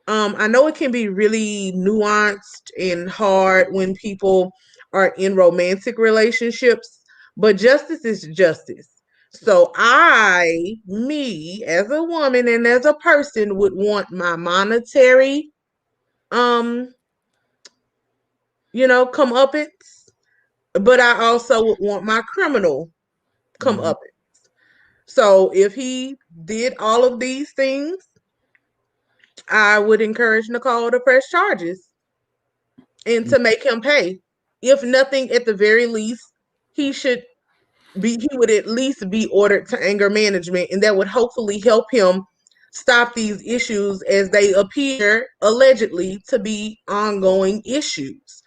I know it can be really nuanced and hard when people are in romantic relationships, but justice is justice. So me as a woman and as a person would want my monetary comeuppance, but I also would want my criminal comeuppance. So if he did all of these things, I would encourage Nicole to press charges and to make him pay. If nothing, at the very least, he would at least be ordered to anger management, and that would hopefully help him stop these issues as they appear allegedly to be ongoing issues.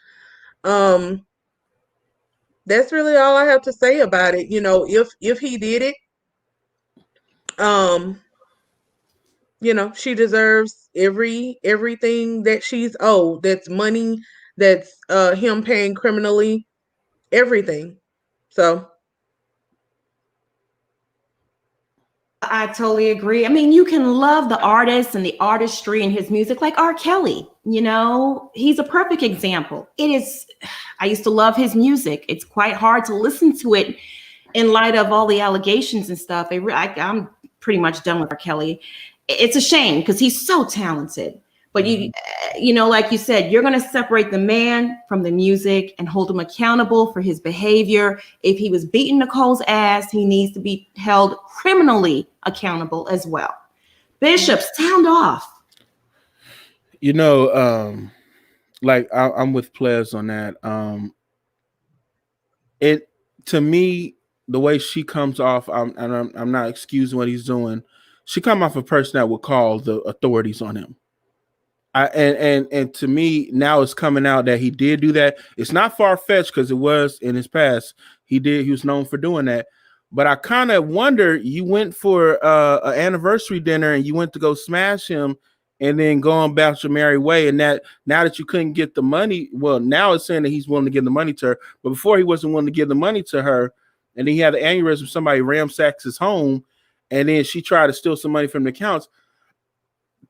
That's really all I have to say about it. If he did it, she deserves everything that she's owed. That's money, that's him paying criminally, everything. So I totally agree. I mean, you can love the artist and the artistry in his music, like R. Kelly. He's a perfect example. I used to love his music. It's quite hard to listen to it in light of all the allegations and stuff. I'm pretty much done with R. Kelly. It's a shame because he's so talented. But like you said, you're going to separate the man from the music and hold him accountable for his behavior. If he was beating Nicole's ass, he needs to be held criminally accountable as well. Bishop, sound off. I'm with Plez on that. To me, the way she comes off, I'm not excusing what he's doing. She come off a person that would call the authorities on him. And to me, now it's coming out that he did do that. It's not far-fetched because it was in his past. He was known for doing that. But I kind of wonder, you went for an anniversary dinner and you went to go smash him and then go on about your merry way. And that now that you couldn't get the money, well, now it's saying that he's willing to give the money to her. But before he wasn't willing to give the money to her, and then he had an aneurysm, somebody ransacks his home, and then she tried to steal some money from the accounts.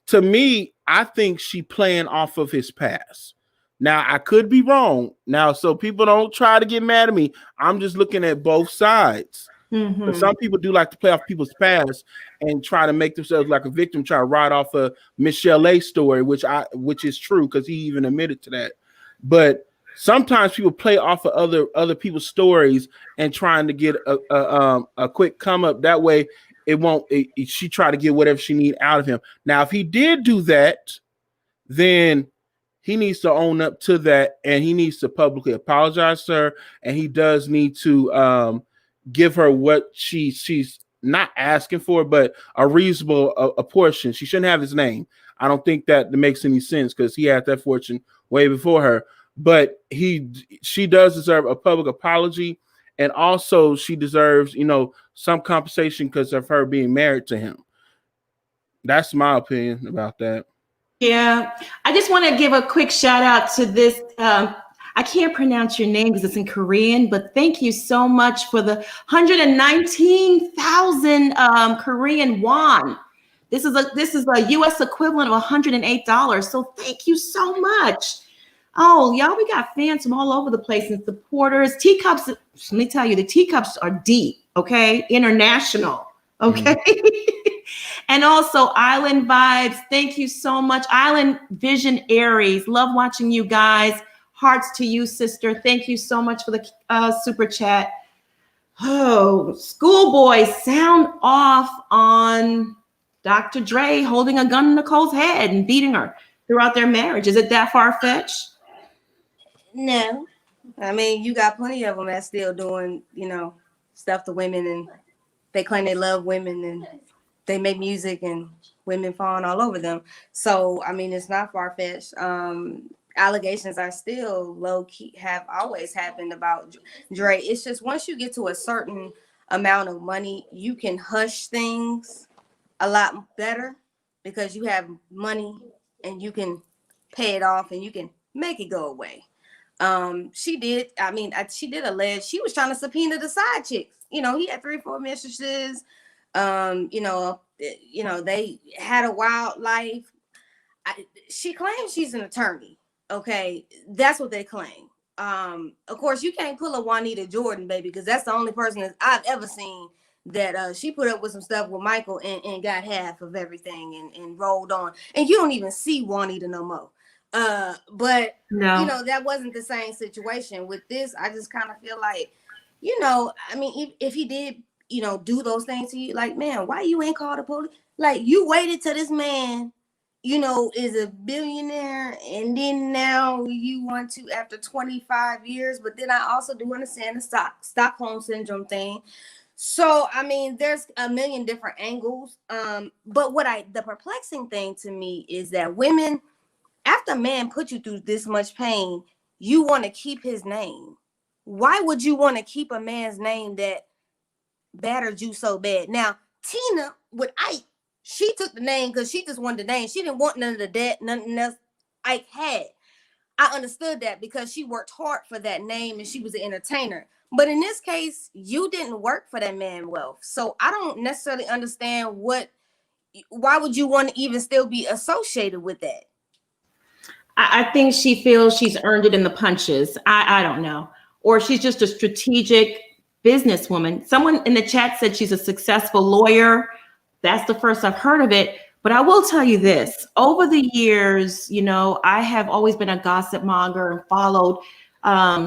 To me, I think she playing off of his past. Now, I could be wrong. Now, so people don't try to get mad at me. I'm just looking at both sides. But some people do like to play off people's past and try to make themselves like a victim, try to ride off a Michelle A story, which is true because he even admitted to that. But sometimes people play off of other people's stories and trying to get a quick come up. That way, she try to get whatever she need out of him. Now, if he did do that, then he needs to own up to that and he needs to publicly apologize to her. And he does need to give her what she's not asking for, but a reasonable a portion. She shouldn't have his name. I don't think that makes any sense because he had that fortune way before her. But she does deserve a public apology. And also she deserves, some compensation because of her being married to him. That's my opinion about that. Yeah. I just want to give a quick shout out to this. I can't pronounce your name because it's in Korean, but thank you so much for the 119,000 Korean won. This is a US equivalent of $108. So thank you so much. Oh, y'all, we got fans from all over the place and supporters. Teacups, let me tell you, the teacups are deep, okay? International, okay? And also Island Vibes, thank you so much. Island Vision Aries, love watching you guys. Hearts to you, sister. Thank you so much for the super chat. Oh, Schoolboy, sound off on Dr. Dre holding a gun to Nicole's head and beating her throughout their marriage. Is it that far-fetched? No. I mean, you got plenty of them that's still doing, stuff to women, and they claim they love women and they make music and women falling all over them. So, I mean, it's not far-fetched. Allegations are still low-key, have always happened about Dre. It's just once you get to a certain amount of money, you can hush things a lot better because you have money and you can pay it off and you can Make it go away. She did. I mean, she did allege she was trying to subpoena the side chicks. You know, he had 3 or 4 mistresses. You know, they had a wild life. She claims she's an attorney. Okay, that's what they claim. Of course, you can't pull a Juanita Jordan, baby, because that's the only person that I've ever seen that she put up with some stuff with Michael and got half of everything and rolled on. And you don't even see Juanita no more. But No. you know, that wasn't the same situation with this. I just kind of feel like, you know, I mean, if he did, you know, do those things to you, like, man, why you ain't called the police? Like, you waited till this man, you know, is a billionaire, and then now you want to, after 25 years. But then I also do understand the Stockholm syndrome thing. So, I mean, there's a million different angles. But the perplexing thing to me is that women, after a man put you through this much pain, you want to keep his name. Why would you want to keep a man's name that battered you so bad? Now, Tina with Ike, she took the name because she just wanted the name. She didn't want none of the debt, nothing else Ike had. I understood that because she worked hard for that name and she was an entertainer. But in this case, you didn't work for that man's wealth. So I don't necessarily understand why would you want to even still be associated with that? I think she feels she's earned it in the punches. I don't know. Or she's just a strategic businesswoman. Someone in the chat said she's a successful lawyer. That's the first I've heard of it. But I will tell you this. Over the years, you know, I have always been a gossip monger and followed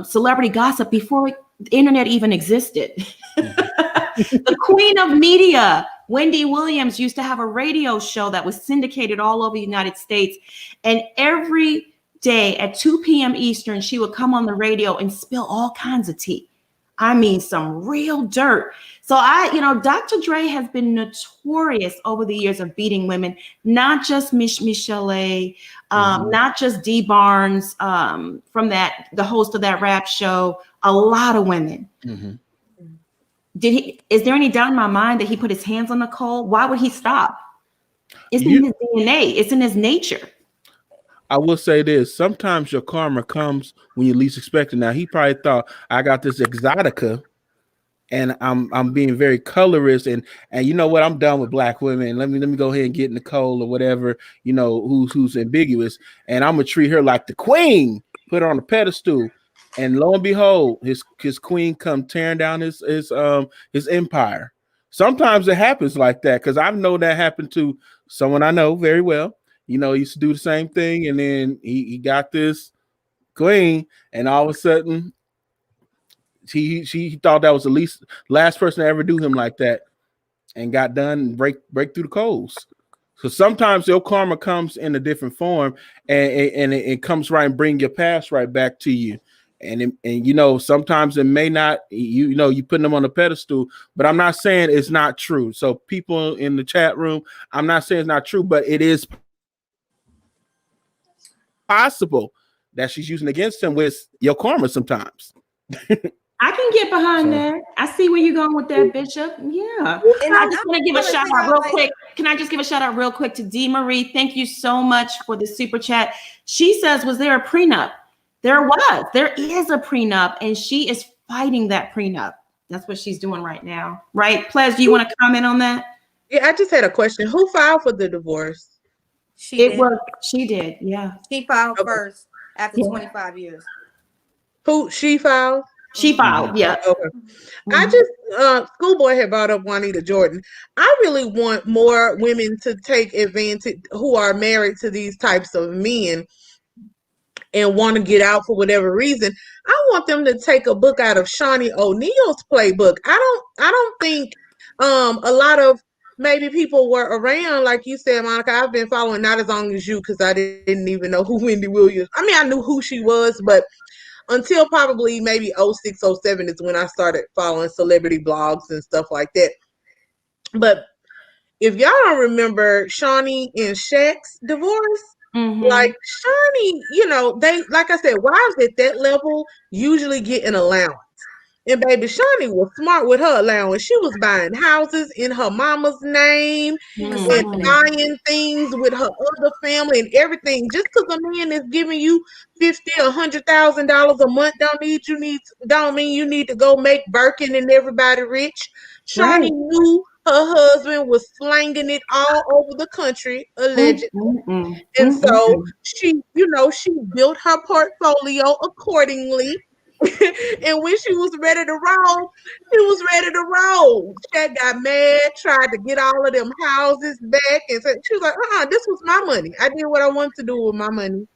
celebrity gossip before the internet even existed. The queen of media, Wendy Williams, used to have a radio show that was syndicated all over the United States. And every day at 2 p.m. Eastern, she would come on the radio and spill all kinds of tea. I mean, some real dirt. So Dr. Dre has been notorious over the years of beating women, not just Michelle, not just Dee Barnes, from the host of that rap show, a lot of women. Mm-hmm. Is there any doubt in my mind that he put his hands on Nicole? Why would he stop? It's in his DNA. It's in his nature. I will say this. Sometimes your karma comes when you least expect it. Now, he probably thought, I got this exotica and I'm being very colorist and you know what? I'm done with black women. Let me go ahead and get Nicole or whatever, you know, who's ambiguous. And I'm going to treat her like the queen, put her on a pedestal. And lo and behold, his queen come tearing down his empire. Sometimes it happens like that because I've known that happened to someone I know very well. You know, he used to do the same thing, and then he got this queen, and all of a sudden, she thought that was the last person to ever do him like that, and got done and break through the coals. So sometimes your karma comes in a different form, and it comes right and bring your past right back to you. And you know, sometimes it may not, you know, you putting them on a pedestal, but I'm not saying it's not true. So people in the chat room, I'm not saying it's not true, but it is possible that she's using against him with your karma sometimes. I can get behind that. I see where you're going with that, Bishop. Yeah. And I just want to give a shout out real quick. Can I just give a shout out real quick to Dee Marie? Thank you so much for the super chat. She says, was there a prenup? There is a prenup, and she is fighting that prenup. That's what she's doing right now. Right? Ples, do you want to comment on that? Yeah, I just had a question. Who filed for the divorce? She did. Yeah. She filed first after 25 years. She filed? She filed, yeah. Okay. Mm-hmm. I just, Schoolboy had brought up Juanita Jordan. I really want more women to take advantage who are married to these types of men and want to get out for whatever reason. I want them to take a book out of Shawnee O'Neal's playbook. I don't think a lot of maybe people were around, like you said, Monica. I've been following not as long as you because I didn't even know who Wendy Williams. I mean, I knew who she was, but until probably maybe 06, 07 is when I started following celebrity blogs and stuff like that. But if y'all don't remember Shawnee and Shaq's divorce, like Shawnee, you know, they, like I said, wives at that level usually get an allowance. And baby Shawnee was smart with her allowance. She was buying houses in her mama's name and buying things with her other family and everything. Just because a man is giving you $50,000, $100,000 a month don't mean you need to go make Birkin and everybody rich. Shawnee knew her husband was slanging it all over the country, allegedly. And so she built her portfolio accordingly. And when she was ready to roll, she was ready to roll. She got mad, tried to get all of them houses back, and said she was like, this was my money. I did what I wanted to do with my money.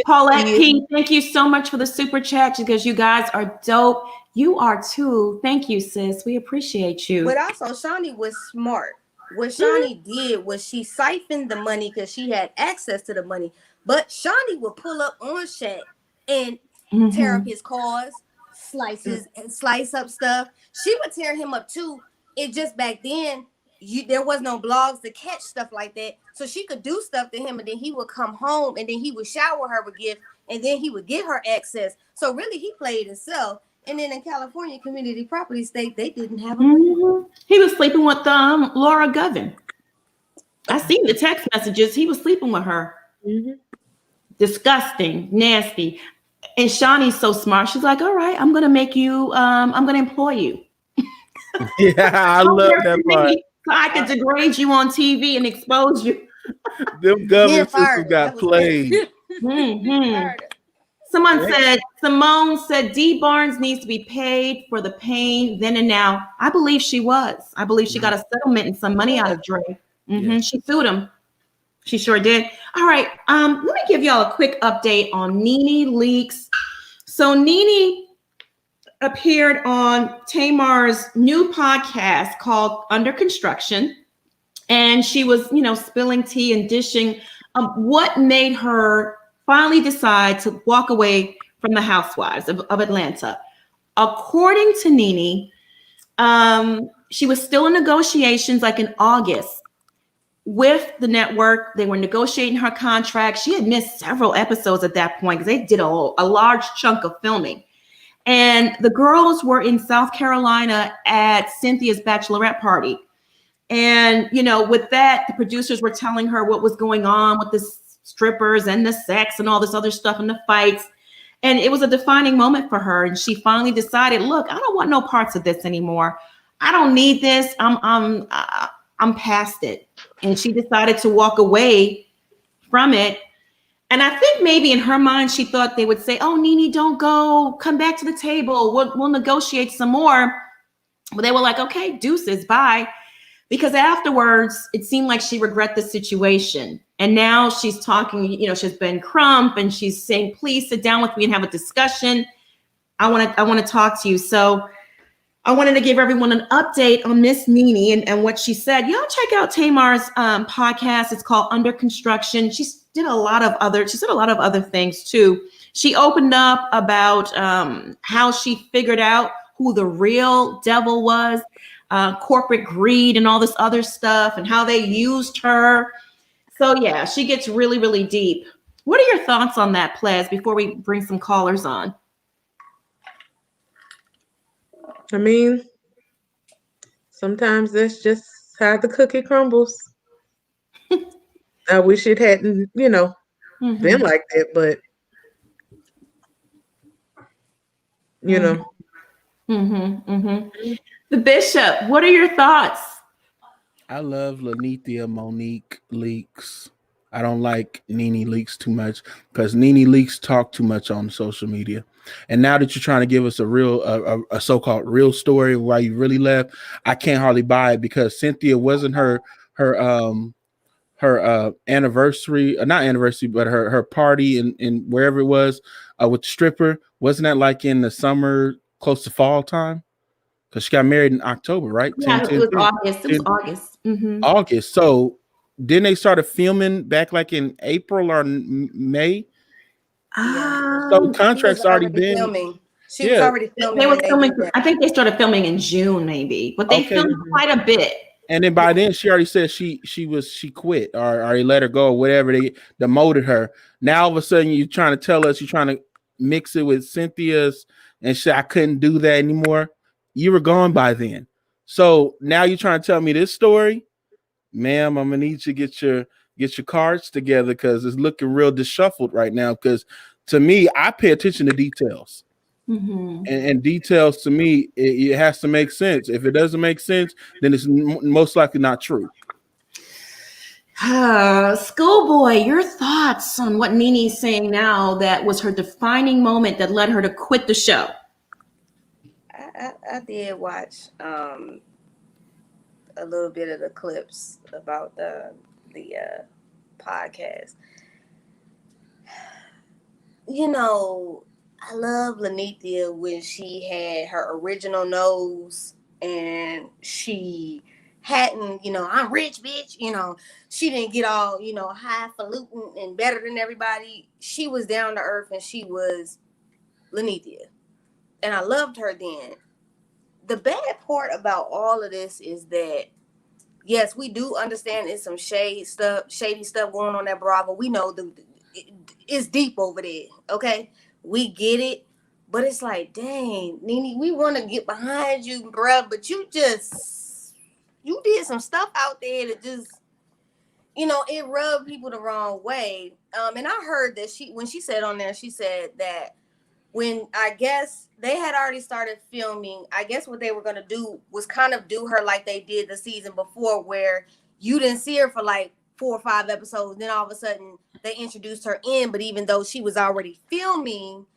Paulette P, thank you so much for the super chat because you guys are dope. You are too. Thank you, sis. We appreciate you. But also, Shawnee was smart. What Shawnee did was she siphoned the money because she had access to the money. But Shawnee would pull up on Shaq and tear up his cars, slice up stuff. She would tear him up too. It just back then, there was no blogs to catch stuff like that. So she could do stuff to him, and then he would come home, and then he would shower her with gifts, and then he would get her access. So really, he played himself. And then in California Community Property State, they didn't have a He was sleeping with Laura Govan. I seen the text messages. He was sleeping with her. Disgusting, nasty. And Shawnee's so smart. She's like, all right, I'm going to make you, I'm going to employ you. Yeah, I love that part. So I can degrade you on TV and expose you. Them government sisters got played. Simone said, D. Barnes needs to be paid for the pain then and now. I believe she was. I believe she got a settlement and some money out of Dre. She sued him. She sure did. All right. Let me give y'all a quick update on NeNe leaks. So NeNe appeared on Tamar's new podcast called Under Construction. And she was, spilling tea and dishing what made her finally decide to walk away from the Housewives of Atlanta. According to NeNe, she was still in negotiations like in August with the network. They were negotiating her contract. She had missed several episodes at that point because they did a large chunk of filming. And the girls were in South Carolina at Cynthia's bachelorette party. And, with that, the producers were telling her what was going on with the strippers and the sex and all this other stuff and the fights. And it was a defining moment for her. And she finally decided, look, I don't want no parts of this anymore. I don't need this. I'm past it. And she decided to walk away from it. And I think maybe in her mind, she thought they would say, oh, NeNe, don't go. Come back to the table. We'll negotiate some more. But they were like, okay, deuces, bye. Because afterwards, it seemed like she regret the situation. And now she's talking, she's been Crump and she's saying, please sit down with me and have a discussion. I want to talk to you. So I wanted to give everyone an update on Miss NeNe and what she said. Y'all check out Tamar's podcast. It's called Under Construction. She said a lot of other things too. She opened up about how she figured out who the real devil was, corporate greed and all this other stuff, and how they used her. So yeah, she gets really, really deep. What are your thoughts on that, Plez, before we bring some callers on? I mean, sometimes that's just how the cookie crumbles. I wish it hadn't, been like that, but The Bishop, what are your thoughts? I love Lanithia Monique leaks. I don't like NeNe leaks too much because NeNe leaks talk too much on social media. And now that you're trying to give us a so-called real story of why you really left, I can't hardly buy it because Cynthia wasn't her anniversary, not anniversary, but her party in wherever it was with the stripper. Wasn't that like in the summer, close to fall time? Because she got married in October, right? Yeah, it was August. It was August. August. So then they started filming back like in April or May. So contracts already been filming. She was already filming. They were filming. I think they started filming in June, maybe, but they filmed quite a bit. And then by then, she already said she quit or they let her go or whatever. They demoted her. Now all of a sudden, you're trying to tell us you're trying to mix it with Cynthia's and said I couldn't do that anymore, you were gone by then. So now you're trying to tell me this story, ma'am. I'm gonna need you to get your cards together because it's looking real disshuffled right now. Because to me, I pay attention to details, and details to me, it has to make sense. If it doesn't make sense, then it's most likely not true. Schoolboy, your thoughts on what NeNe's saying now that was her defining moment that led her to quit the show? I did watch a little bit of the clips about the podcast. You know, I love Lanithia when she had her original nose and she hadn't, I'm rich, bitch. She didn't get all, highfalutin and better than everybody. She was down to earth and she was Lanithia. And I loved her then. The bad part about all of this is that, yes, we do understand it's some shady stuff going on at Bravo. We know it's deep over there, okay? We get it. But it's like, dang, NeNe, we want to get behind you, bruh, but you did some stuff out there that just, it rubbed people the wrong way. And I heard that when she said on there, she said that when I guess they had already started filming, I guess what they were going to do was kind of do her like they did the season before, where you didn't see her for like 4 or 5 episodes. Then all of a sudden they introduced her in, but even though she was already filming,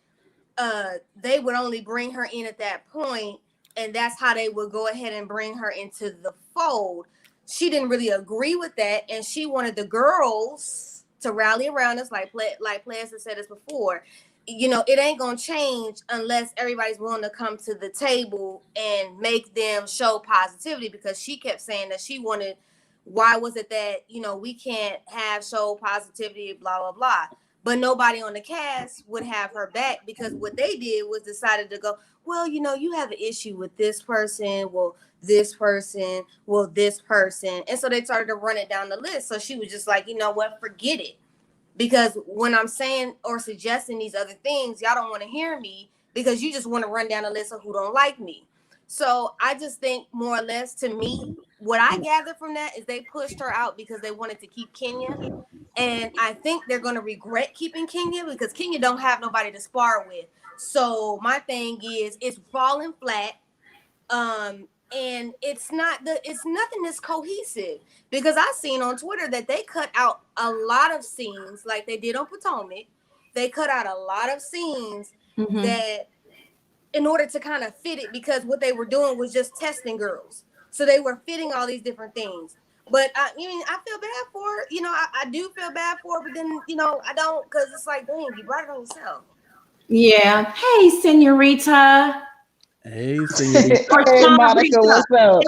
they would only bring her in at that point, and that's how they would go ahead and bring her into the fold. She didn't really agree with that, and she wanted the girls to rally around us, like Players has said this before. It ain't gonna change unless everybody's willing to come to the table and make them show positivity, because she kept saying that she wanted, why was it that, we can't have show positivity, blah, blah, blah. But nobody on the cast would have her back, because what they did was decided to go, well, you have an issue with this person, well, this person, well, this person. And so they started to run it down the list. So she was just like, you know what, forget it. Because when I'm saying or suggesting these other things, y'all don't want to hear me, because you just want to run down a list of who don't like me. So I just think, more or less, to me, what I gathered from that is they pushed her out because they wanted to keep Kenya. And I think they're going to regret keeping Kenya, because Kenya don't have nobody to spar with. So my thing is, it's falling flat. And it's nothing that's cohesive, because I seen on Twitter that they cut out a lot of scenes like they did on Potomac. They cut out a lot of scenes that, in order to kind of fit it, because what they were doing was just testing girls. So they were fitting all these different things. But I feel bad for her. I do feel bad for her, but then, I don't, because it's like, dang, you brought it on yourself. Yeah. Hey, senorita. Hey, senorita. Hey, Monica, what's up?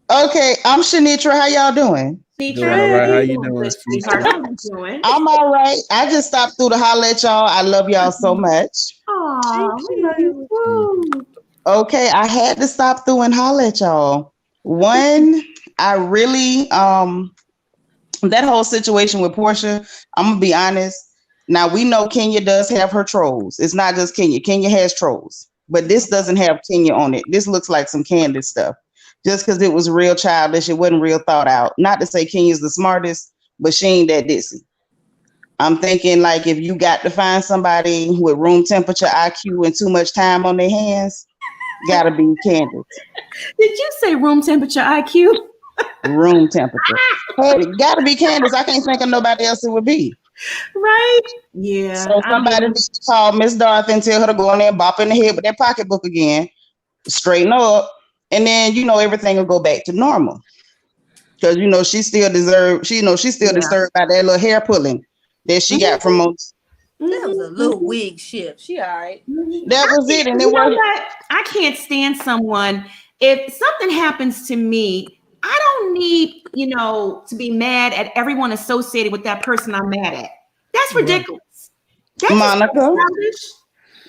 Okay, I'm Shanitra. How y'all doing? Doing all right. How you doing? I'm all right. I just stopped through to holler at y'all. I love y'all so much. Okay, I had to stop through and holler at y'all. One, I really that whole situation with Porsha, I'm gonna be honest. Now we know Kenya does have her trolls. It's not just Kenya. Kenya has trolls, but this doesn't have Kenya on it. This looks like some Candiace stuff. Just because it was real childish, it wasn't real thought out. Not to say Kenya's the smartest, but she ain't that dissy. I'm thinking, like, if you got to find somebody with room temperature IQ and too much time on their hands, gotta be Candiace. Did you say room temperature IQ? Room temperature. Hey, gotta be Candiace. I can't think of nobody else it would be. Right? Yeah. So somebody needs to call Miss Dorothy and tell her to go in there and bop in the head with that pocketbook again, straighten up, and then everything will go back to normal. Because she still deserves. She's still disturbed by that little hair pulling that she got from most. That was a little wig shift. She all right. That was it, and it was. I can't stand someone. If something happens to me, I don't need, to be mad at everyone associated with that person I'm mad at. That's ridiculous. That's Monica.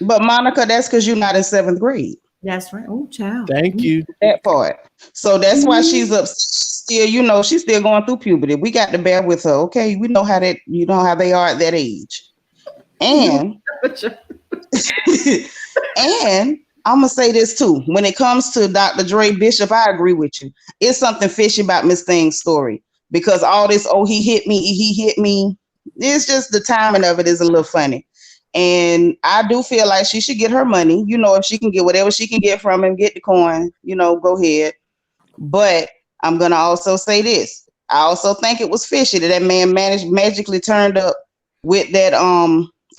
But Monica, that's because you're not in 7th grade. That's right. Oh, child. Thank you. That part. So that's why she's upset. still, she's still going through puberty. We got to bear with her. Okay. We know how how they are at that age. And and I'm gonna say this too. When it comes to Dr. Dre Bishop, I agree with you. It's something fishy about Miss Thing's story because all this, he hit me. It's just the timing of it is a little funny. And I do feel like she should get her money. If she can get whatever she can get from him, get the coin, go ahead. But I'm gonna also say this. I also think it was fishy that man magically turned up with that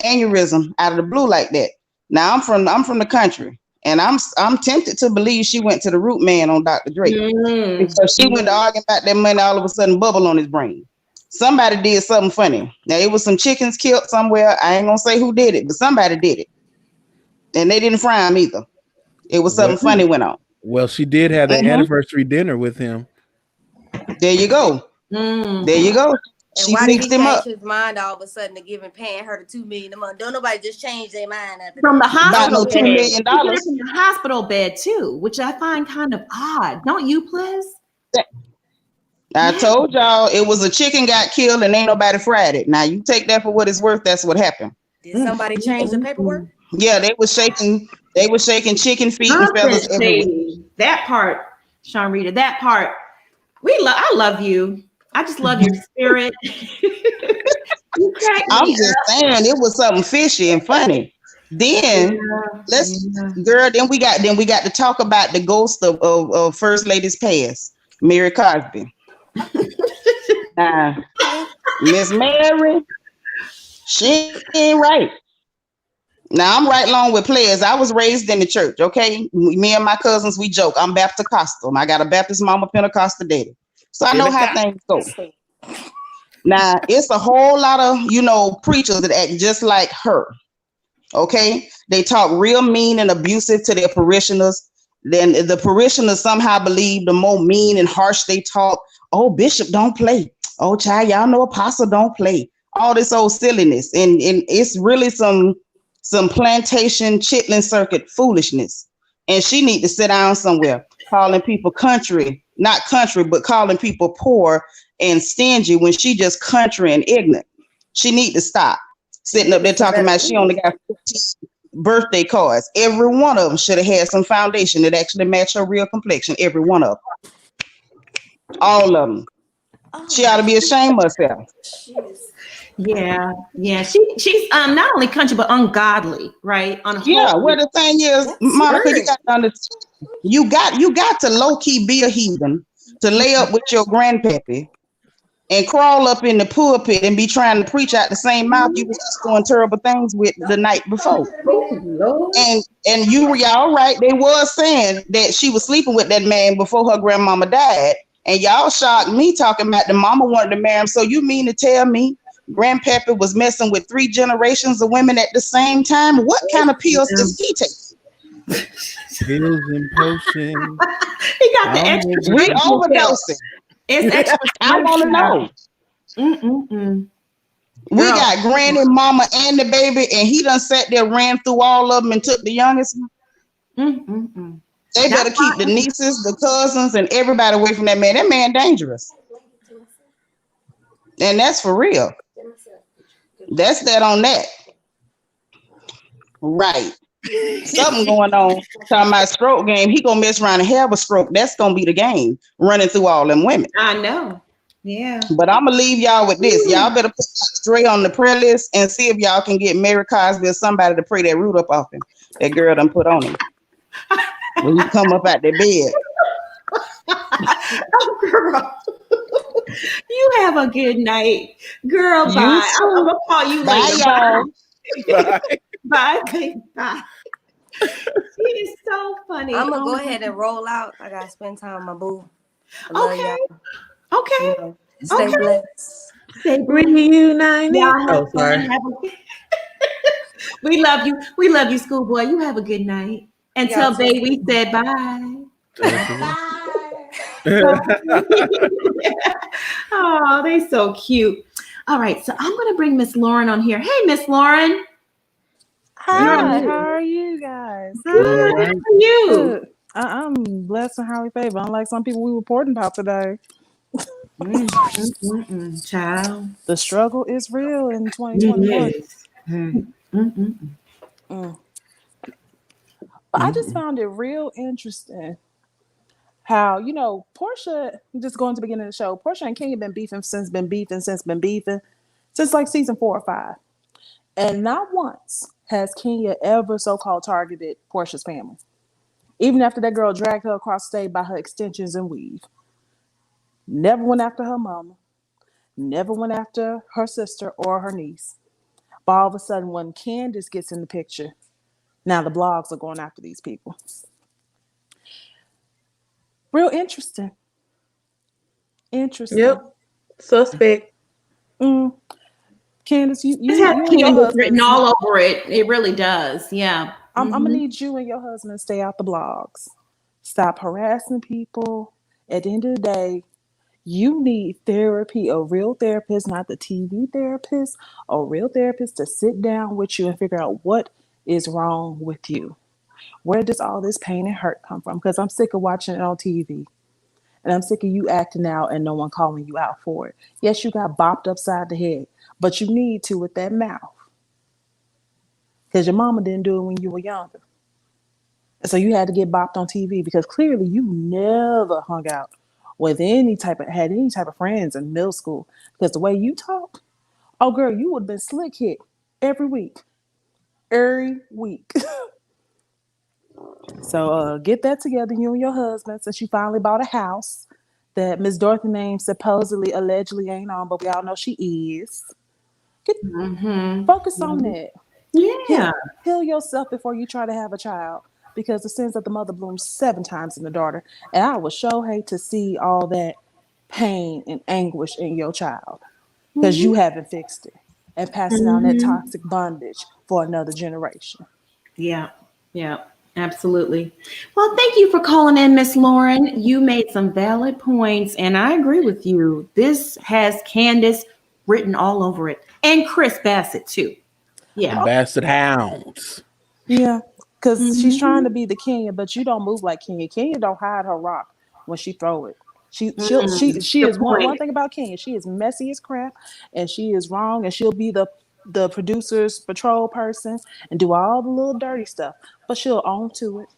aneurysm out of the blue like that. Now I'm from the country, and I'm tempted to believe she went to the root man on Dr. Dre because she went to arguing about that money. All of a sudden, bubble on his brain. Somebody did something funny. Now it was some chickens killed somewhere. I ain't gonna say who did it, but somebody did it, and they didn't fry him either. It was something funny went on. Well, she did have the anniversary dinner with him. There you go. There you go. And why did he change his mind all of a sudden to paying her the $2 million a month? Don't nobody just change their mind after from the hospital $2 million from the hospital bed too, which I find kind of odd. Don't you, Pliz? I told y'all it was a chicken got killed and ain't nobody fried it. Now you take that for what it's worth. That's what happened. Did somebody change the paperwork? Yeah, they were shaking chicken feet and feathers everywhere. That part, Sean Rita, that part. I love you. I just love your spirit. I'm just saying it was something fishy and funny. Then then we got to talk about the ghost of First Lady's past, Mary Cosby. Miss Mary, she ain't right. Now I'm right along with players. I was raised in the church, okay? Me and my cousins, we joke. I'm Baptist Costal. I got a Baptist mama, Pentecostal daddy. So I know how things go. Now, it's a whole lot of, preachers that act just like her, okay? They talk real mean and abusive to their parishioners. Then the parishioners somehow believe the more mean and harsh they talk, oh, bishop don't play. Oh, child, y'all know apostle don't play. All this old silliness. And it's really some plantation chitlin circuit foolishness. And she need to sit down somewhere, calling people not country, but calling people poor and stingy when she just country and ignorant. She need to stop sitting up there talking about she only got 15 birthday cards. Every one of them should have had some foundation that actually matched her real complexion. Every one of them. All of them. She ought to be ashamed of herself. Yeah. She's not only country but ungodly, right? Well, the thing is, Monica, you got to low key be a heathen to lay up with your grandpappy and crawl up in the pulpit and be trying to preach out the same mouth you was just doing terrible things with the night before. And y'all right, they was saying that she was sleeping with that man before her grandmama died, and y'all shocked me talking about the mama wanted to marry him. So you mean to tell me grandpappy was messing with 3 generations of women at the same time? What kind of pills does he take? Pills and potions. He got the extra. We overdosing. It's extra. I want to know. We got granny, mama, and the baby, and he done sat there, ran through all of them, and took the youngest one. They better keep the nieces, the cousins, and everybody away from that man. That man dangerous. And that's for real. That's that on that. Right. Something going on. Talking about stroke game. He gonna mess around and have a stroke. That's gonna be the game. Running through all them women. I know. Yeah. But I'm gonna leave y'all with this. Y'all better put Dre on the prayer list and see if y'all can get Mary Cosby or somebody to pray that root up off him. That girl done put on him. When you come up out that bed. Oh, girl. You have a good night. Girl, bye. I'm gonna call you later. Y'all. Bye. Bye. Bye. She is so funny. I'm gonna go ahead and roll out. I gotta spend time with my boo. Okay. Okay. Stay blessed. Stay reunited. Sorry. We love you. We love you, schoolboy. You have a good night. And tell baby said bye. Oh, they so cute. All right, so I'm gonna bring Miss Lauren on here. Hey, Miss Lauren. Hi, how are you guys? Good. How are you? I'm blessed and highly favored. Unlike some people we reporting about today. Child. The struggle is real in 2021. But I just found it real interesting how, Porsha, just going to the beginning of the show, Porsha and Kenya been beefing since like season 4 or 5. And not once has Kenya ever so-called targeted Porsha's family. Even after that girl dragged her across stage by her extensions and weave. Never went after her mama. Never went after her sister or her niece. But all of a sudden, when Candiace gets in the picture, now the blogs are going after these people. Real interesting. Yep. Suspect. Candiace, you has and your Candiace husband written all over it. It really does. Yeah. I'm gonna need you and your husband to stay out the blogs. Stop harassing people. At the end of the day, you need therapy, a real therapist, not the TV therapist, a real therapist to sit down with you and figure out what is wrong with you. Where does all this pain and hurt come from? Because I'm sick of watching it on TV. And I'm sick of you acting out and no one calling you out for it. Yes, you got bopped upside the head, but you need to with that mouth. Because your mama didn't do it when you were younger. And so you had to get bopped on TV because clearly you never hung out with had any type of friends in middle school. Because the way you talk, oh girl, you would have been slick hit every week. Every week. So get that together, you and your husband, since you finally bought a house that Miss Dorothy name supposedly, allegedly ain't on, but we all know she is. Focus on that. Yeah. Heal yourself before you try to have a child, because the sins of the mother blooms 7 times in the daughter. And I would sure hate to see all that pain and anguish in your child because you haven't fixed it and passing down that toxic bondage for another generation. Yeah. Absolutely. Well, thank you for calling in, Miss Lauren. You made some valid points, and I agree with you. This has Candiace written all over it, and Chris Bassett too. Yeah, Bassett Hounds. Yeah, because she's trying to be the Kenya, but you don't move like Kenya. Kenya don't hide her rock when she throw it. She is one thing about Kenya. She is messy as crap, and she is wrong, and she'll be the producer's patrol person and do all the little dirty stuff, but she'll own to it.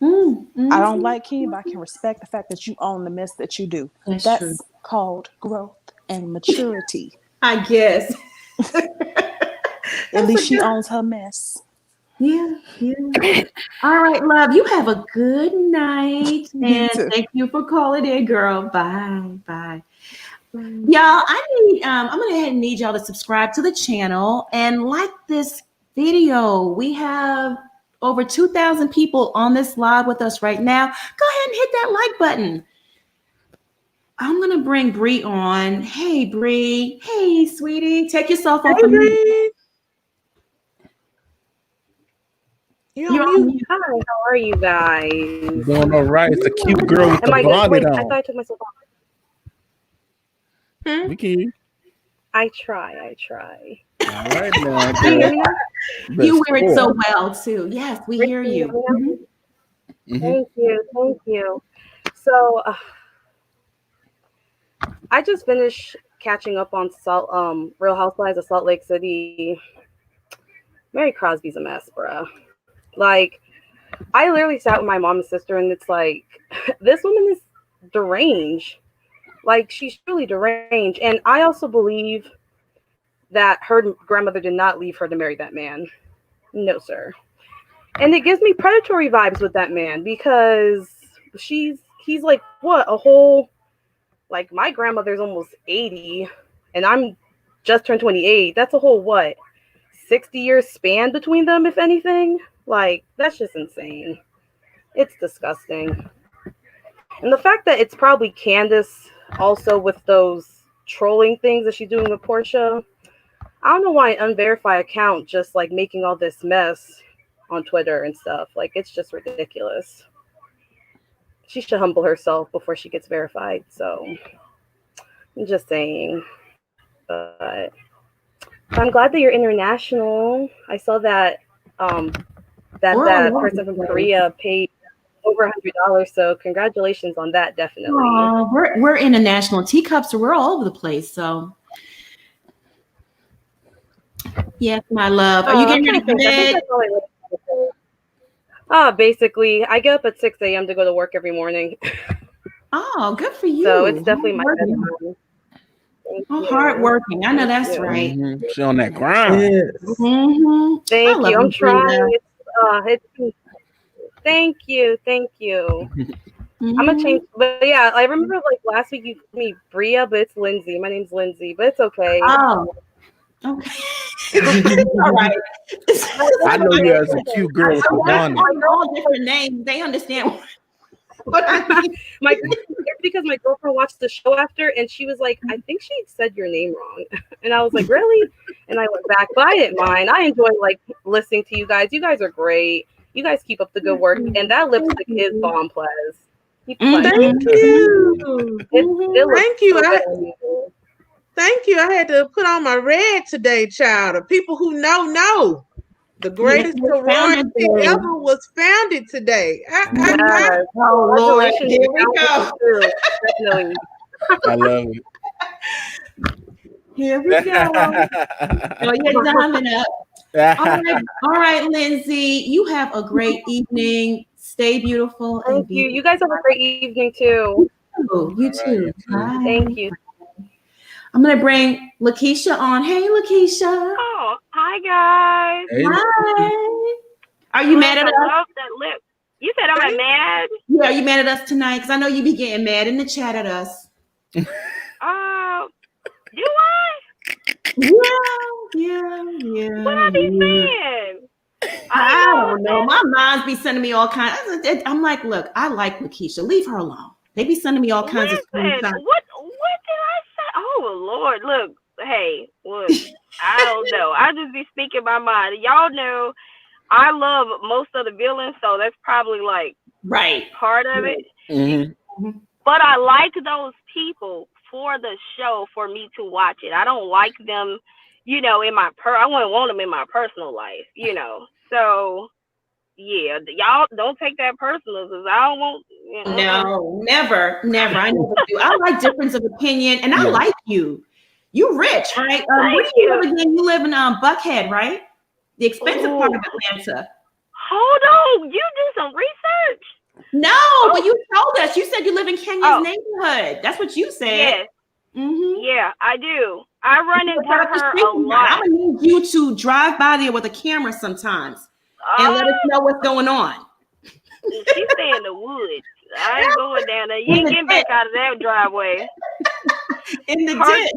I don't like Kenya, but I can respect the fact that you own the mess that you do. That's true. Called growth and maturity. I guess. At least she owns her mess. Yeah. All right, love. You have a good night, and thank you for calling in, girl. Bye. Y'all, I'm gonna go ahead and need y'all to subscribe to the channel and like this video. We have over 2,000 people on this live with us right now. Go ahead and hit that like button. I'm gonna bring Bree on. Hey, Bree. Hey, sweetie. Take yourself off of mute. You're on mute. Hi, how are you guys? Doing all right. It's a cute girl with the bonnet on. I thought I took myself off. We can hear you. I try. All right now. Can you hear me now? You wear it so well too. Yes, we hear you. Thank you. So I just finished catching up on Real Housewives of Salt Lake City. Mary Cosby's a mess, bruh. Like, I literally sat with my mom and sister, and it's like, this woman is deranged. Like, she's truly deranged. And I also believe that her grandmother did not leave her to marry that man. No, sir. And it gives me predatory vibes with that man, because he's like, what, a whole, like, my grandmother's almost 80 and I'm just turned 28. That's a whole, what, 60 years span between them, if anything? Like, that's just insane. It's disgusting. And the fact that it's probably Candiace also with those trolling things that she's doing with Porsha. I don't know why an unverified account just like making all this mess on Twitter and stuff. Like, it's just ridiculous. She should humble herself before she gets verified. So I'm just saying. But I'm glad that you're international. I saw that that person from Korea paid over $100. So congratulations on that, definitely. We're international. Teacups, we're all over the place. So yes, my love. Are you getting ready for bed? Basically, I get up at 6 a.m. to go to work every morning. Oh, good for you. So it's definitely my bedtime. Hard working. I know that's right. She on that grind. Thank you. I'm trying. Thank you. I'm gonna change, but yeah, I remember like last week you called me Bria, but it's Lindsay. My name's Lindsay, but it's okay. Oh, okay. All right. I know you as a cute girl with the bonnet. All different names. They understand what I mean. It's because my girlfriend watched the show after, and she was like, "I think she said your name wrong," and I was like, "Really?" And I went back, but I didn't mind. I enjoy like listening to you guys. You guys are great. You guys keep up the good work, and that lipstick is bomb, Plez. Thank you. Thank you. Thank you. I had to put on my red today, child. The people who know. The greatest sorority ever was founded today. Oh, Lord. Here we go. Definitely. I love it. Here we go. You're diamond up. All right, Lindsay. You have a great evening. Stay beautiful. Thank you. You guys have a great evening too. You too. Bye. Thank you. I'm gonna bring Lakeisha on. Hey, Lakeisha. Oh, hi guys. Hey. Hi. Are you mad at us? I love that lip. You said am I mad? Yeah, are you mad at us tonight? Because I know you be getting mad in the chat at us. Do I? Yeah. What I be saying? I don't know. My moms be sending me all kinds. I'm like, look, I like Lakeisha. Leave her alone. They be sending me all kinds of What did I say? Oh Lord, look, hey, look, I don't know. I just be speaking my mind. Y'all know I love most of the villains, so that's probably like part of it. Mm-hmm. But I like those people for the show for me to watch it. I don't like them, in my I wouldn't want them in my personal life, So yeah, y'all don't take that personal because I don't want. No, never. I never do. I like difference of opinion, and I like you. You rich, right? Where do you live again? You live in Buckhead, right? The expensive part of Atlanta. Hold on, you do some research. No, but you told us. You said you live in Kenya's neighborhood. That's what you said. Yes. Mm-hmm. Yeah, I do. I run into her a lot. I'm gonna need you to drive by there with a camera sometimes and let us know what's going on. She stay in the woods. I ain't going down there. You ain't getting back out of that driveway. In the ditch.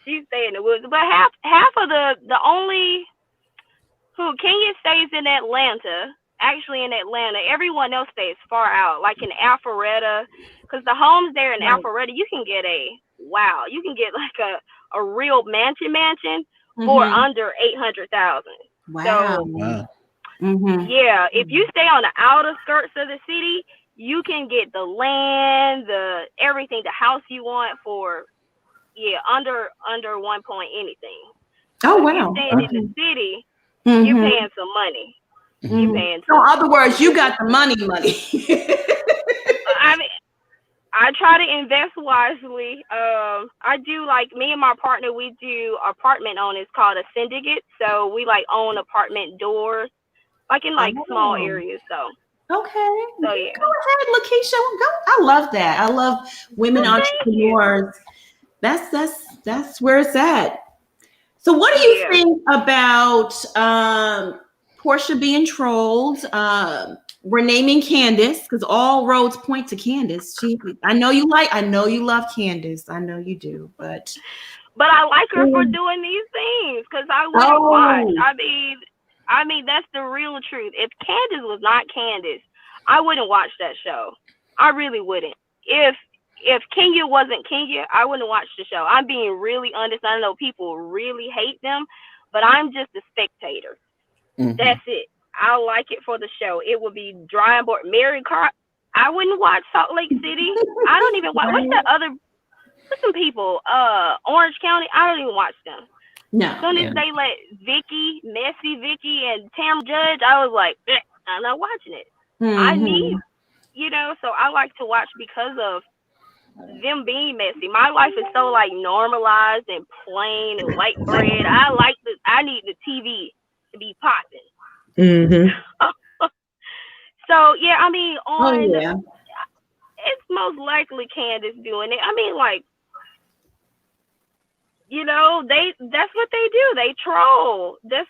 She stay in the woods. But half of the only who Kenya stays in Atlanta. Actually, in Atlanta, everyone else stays far out, like in Alpharetta, because the homes there in Alpharetta, you can get like a real mansion for under $800,000. Wow. So, yeah, if you stay on the outer skirts of the city, you can get the land, the everything, the house you want for under 1 point anything. Oh so wow! If you staying in the city, you're paying some money. You paying. So, in other words, you got the money. I mean, I try to invest wisely. I do like me and my partner. We do apartment own. It's called a syndicate. So we like own apartment doors, like in like small areas. So okay. So yeah. Go ahead, Lakeisha. Go. I love that. I love women entrepreneurs. That's where it's at. So what do you think about Porsha being trolled? We're naming Candiace because all roads point to Candiace. I know you love Candiace. I know you do, but I like her for doing these things because I wouldn't watch. I mean that's the real truth. If Candiace was not Candiace, I wouldn't watch that show. I really wouldn't. If Kenya wasn't Kenya, I wouldn't watch the show. I'm being really honest. I know people really hate them, but I'm just a spectator. That's it. I like it for the show. It would be dry and boring. Mary Carr, I wouldn't watch Salt Lake City. I don't even watch. What's some people? Orange County. I don't even watch them. No. As soon as they let Messy Vicky, and Tam Judge, I was like, I'm not watching it. I need, so I like to watch because of them being messy. My life is so like normalized and plain and white bread. I need the TV to be popping. So yeah, I mean, it's most likely Candiace doing it. I mean, like, that's what they do. They troll. That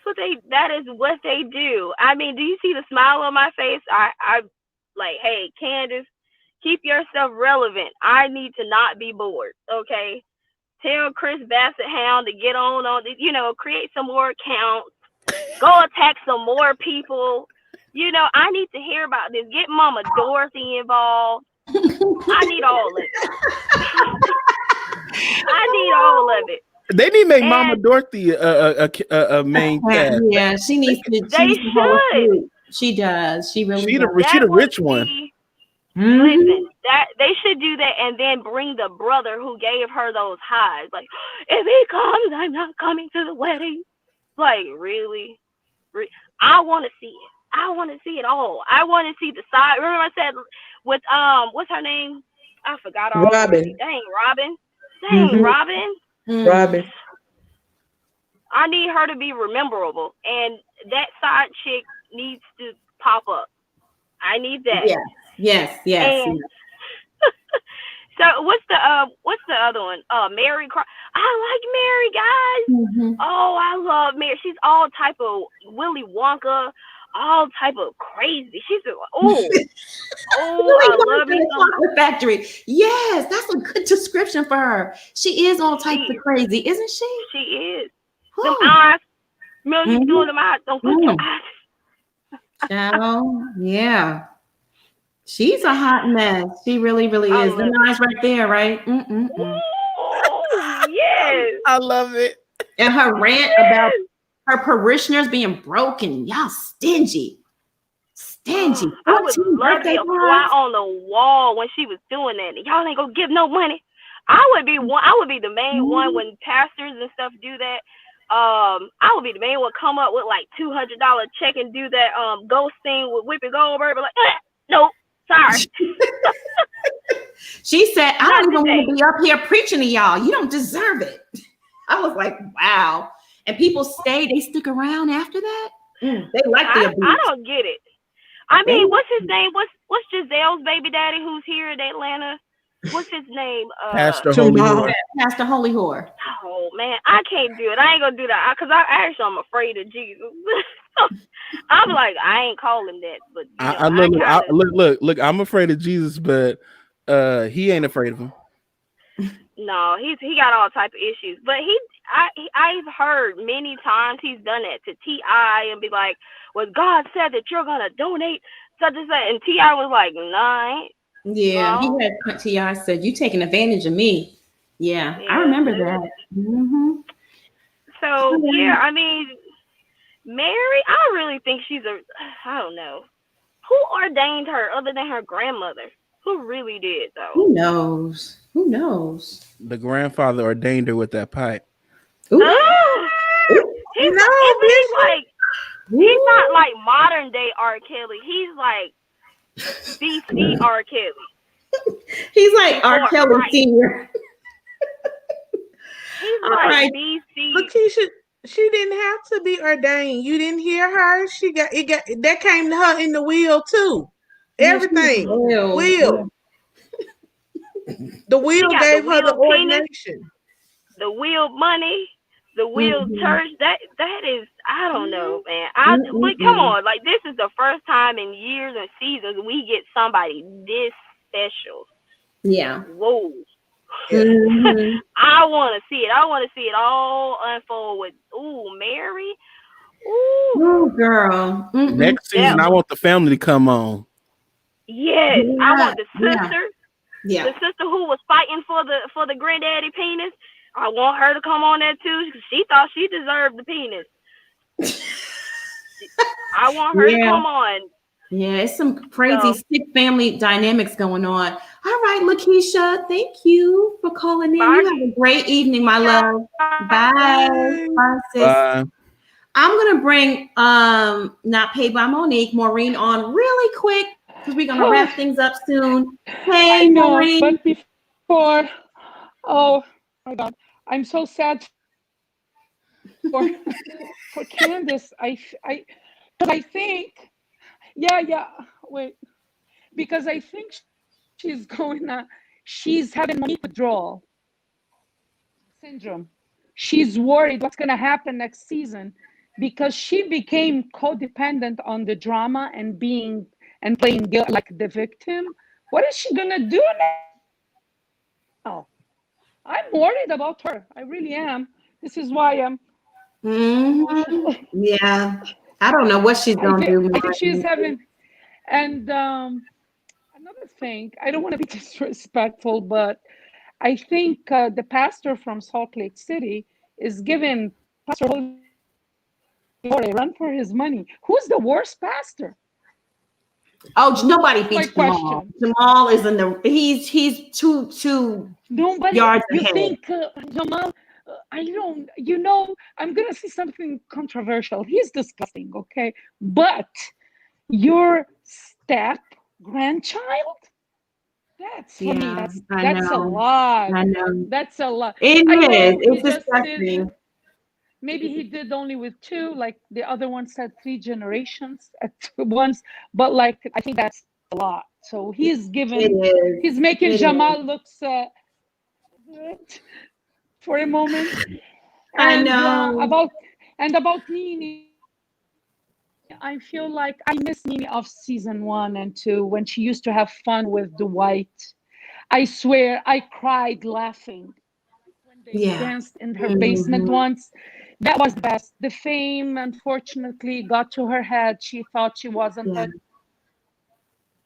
is what they do. I mean, do you see the smile on my face? I like, hey, Candiace, keep yourself relevant. I need to not be bored. Okay. Tell Chris Bassett Hound to get on, create some more accounts. Go attack some more people. I need to hear about this. Get Mama Dorothy involved. I need all of it. I need all of it. They need to make Mama Dorothy a main cast. Yeah, she needs to. They should. She does. She really. She the rich one. Listen, that they should do that, and then bring the brother who gave her those highs. Like, if he comes, I'm not coming to the wedding. Like, really? I want to see it. I want to see it all. I want to see the side. Remember I said with what's her name? I forgot already. Robin. Dang, Robin. Robin. I need her to be rememberable, and that side chick needs to pop up. I need that. Yes. So what's the other one? Mary. I like Mary, guys. Oh, I love Mary. She's all type of Willy Wonka, all type of crazy. She's I love me Chocolate Factory. Yes, that's a good description for her. She is all types of crazy, isn't she? She is. Them eyes. Remember she's doing them eyes. Don't put your eyes. Yeah. She's a hot mess. She really, really is. The eyes right there, right? Ooh, yes. I love it. And her rant about her parishioners being broken. Y'all stingy. I would love to fly on the wall when she was doing that. Y'all ain't gonna give no money. I would be the main one when pastors and stuff do that. I would be the main one, come up with like $200 check and do that ghost thing with Whoopi Goldberg, but like, nope, sorry. She said, I don't even want to be up here preaching to y'all. You don't deserve it. I was like, wow. And people they stick around after that. They like the abuse. I don't get it. I mean, what's his name? What's Giselle's baby daddy who's here in Atlanta? What's his name? Pastor Holy Whore. Pastor Holy Whore. Oh man, I can't do it. I ain't gonna do that because I'm afraid of Jesus. I'm like, I ain't calling that, but look. I'm afraid of Jesus, but he ain't afraid of him. No, he got all type of issues, but I've heard many times he's done that to T.I. and be like, well, God said that you're gonna donate such and such, and T.I. was like, nah. Yeah, he had T.I. said, you taking advantage of me. Yeah, I remember that. So yeah, I mean, Mary, I really think I don't know. Who ordained her other than her grandmother? Who really did though? Who knows? The grandfather ordained her with that pipe. He's not like modern day R. Kelly. He's like BC R. Kelly. He's like R. Kelly Senior. He's like BC. Lakeisha, she didn't have to be ordained. You didn't hear her. She got that came to her in the will too. Everything. Will. The will gave her the ordination. The will money. The will church. That is, I don't know, man. But come on, like this is the first time in years and seasons we get somebody this special. Yeah. Whoa. I want to see it. I want to see it all unfold with Mary. Ooh, girl. Next season, I want the family to come on. Yes, I want the sister. Yeah. The sister who was fighting for the granddaddy penis. I want her to come on that too because she thought she deserved the penis. I want her to come on. Yeah, it's some crazy sick family dynamics going on. All right, Lakeisha, thank you for calling in. You have a great evening, my love. Bye. Bye, sis. Bye. I'm gonna bring not paid by Monique, Maureen on really quick because we're gonna wrap things up soon. Hey, I know, Maureen. but before, oh my God, I'm so sad for Candiace. I think, wait, because I think she's having Monique withdrawal syndrome. She's worried what's gonna happen next season because she became codependent on the drama and playing guilt like the victim. What is she gonna do now? I'm worried about her. I really am. This is why I'm. Yeah, I don't know what she's gonna do. I think she's having. And another thing, I don't want to be disrespectful, but I think the pastor from Salt Lake City is giving Pastor a run for his money. Who's the worst pastor? Oh, nobody beats Jamal. Jamal is in the. He's two nobody, yards you ahead. Think Jamal? I don't. I'm gonna say something controversial. He's disgusting, okay? But your step grandchild. That's for me. That's a lot. I know. That's a lot. It is. It's disgusting. Maybe he did only with 2, like the other one said 3 generations at once. But like I think that's a lot. So he's making Jamal looks good for a moment. I know. About NeNe. I feel like I miss NeNe of season 1 and 2 when she used to have fun with Dwight. I swear I cried laughing when they danced in her basement once. That was the best. The fame, unfortunately, got to her head. She thought she wasn't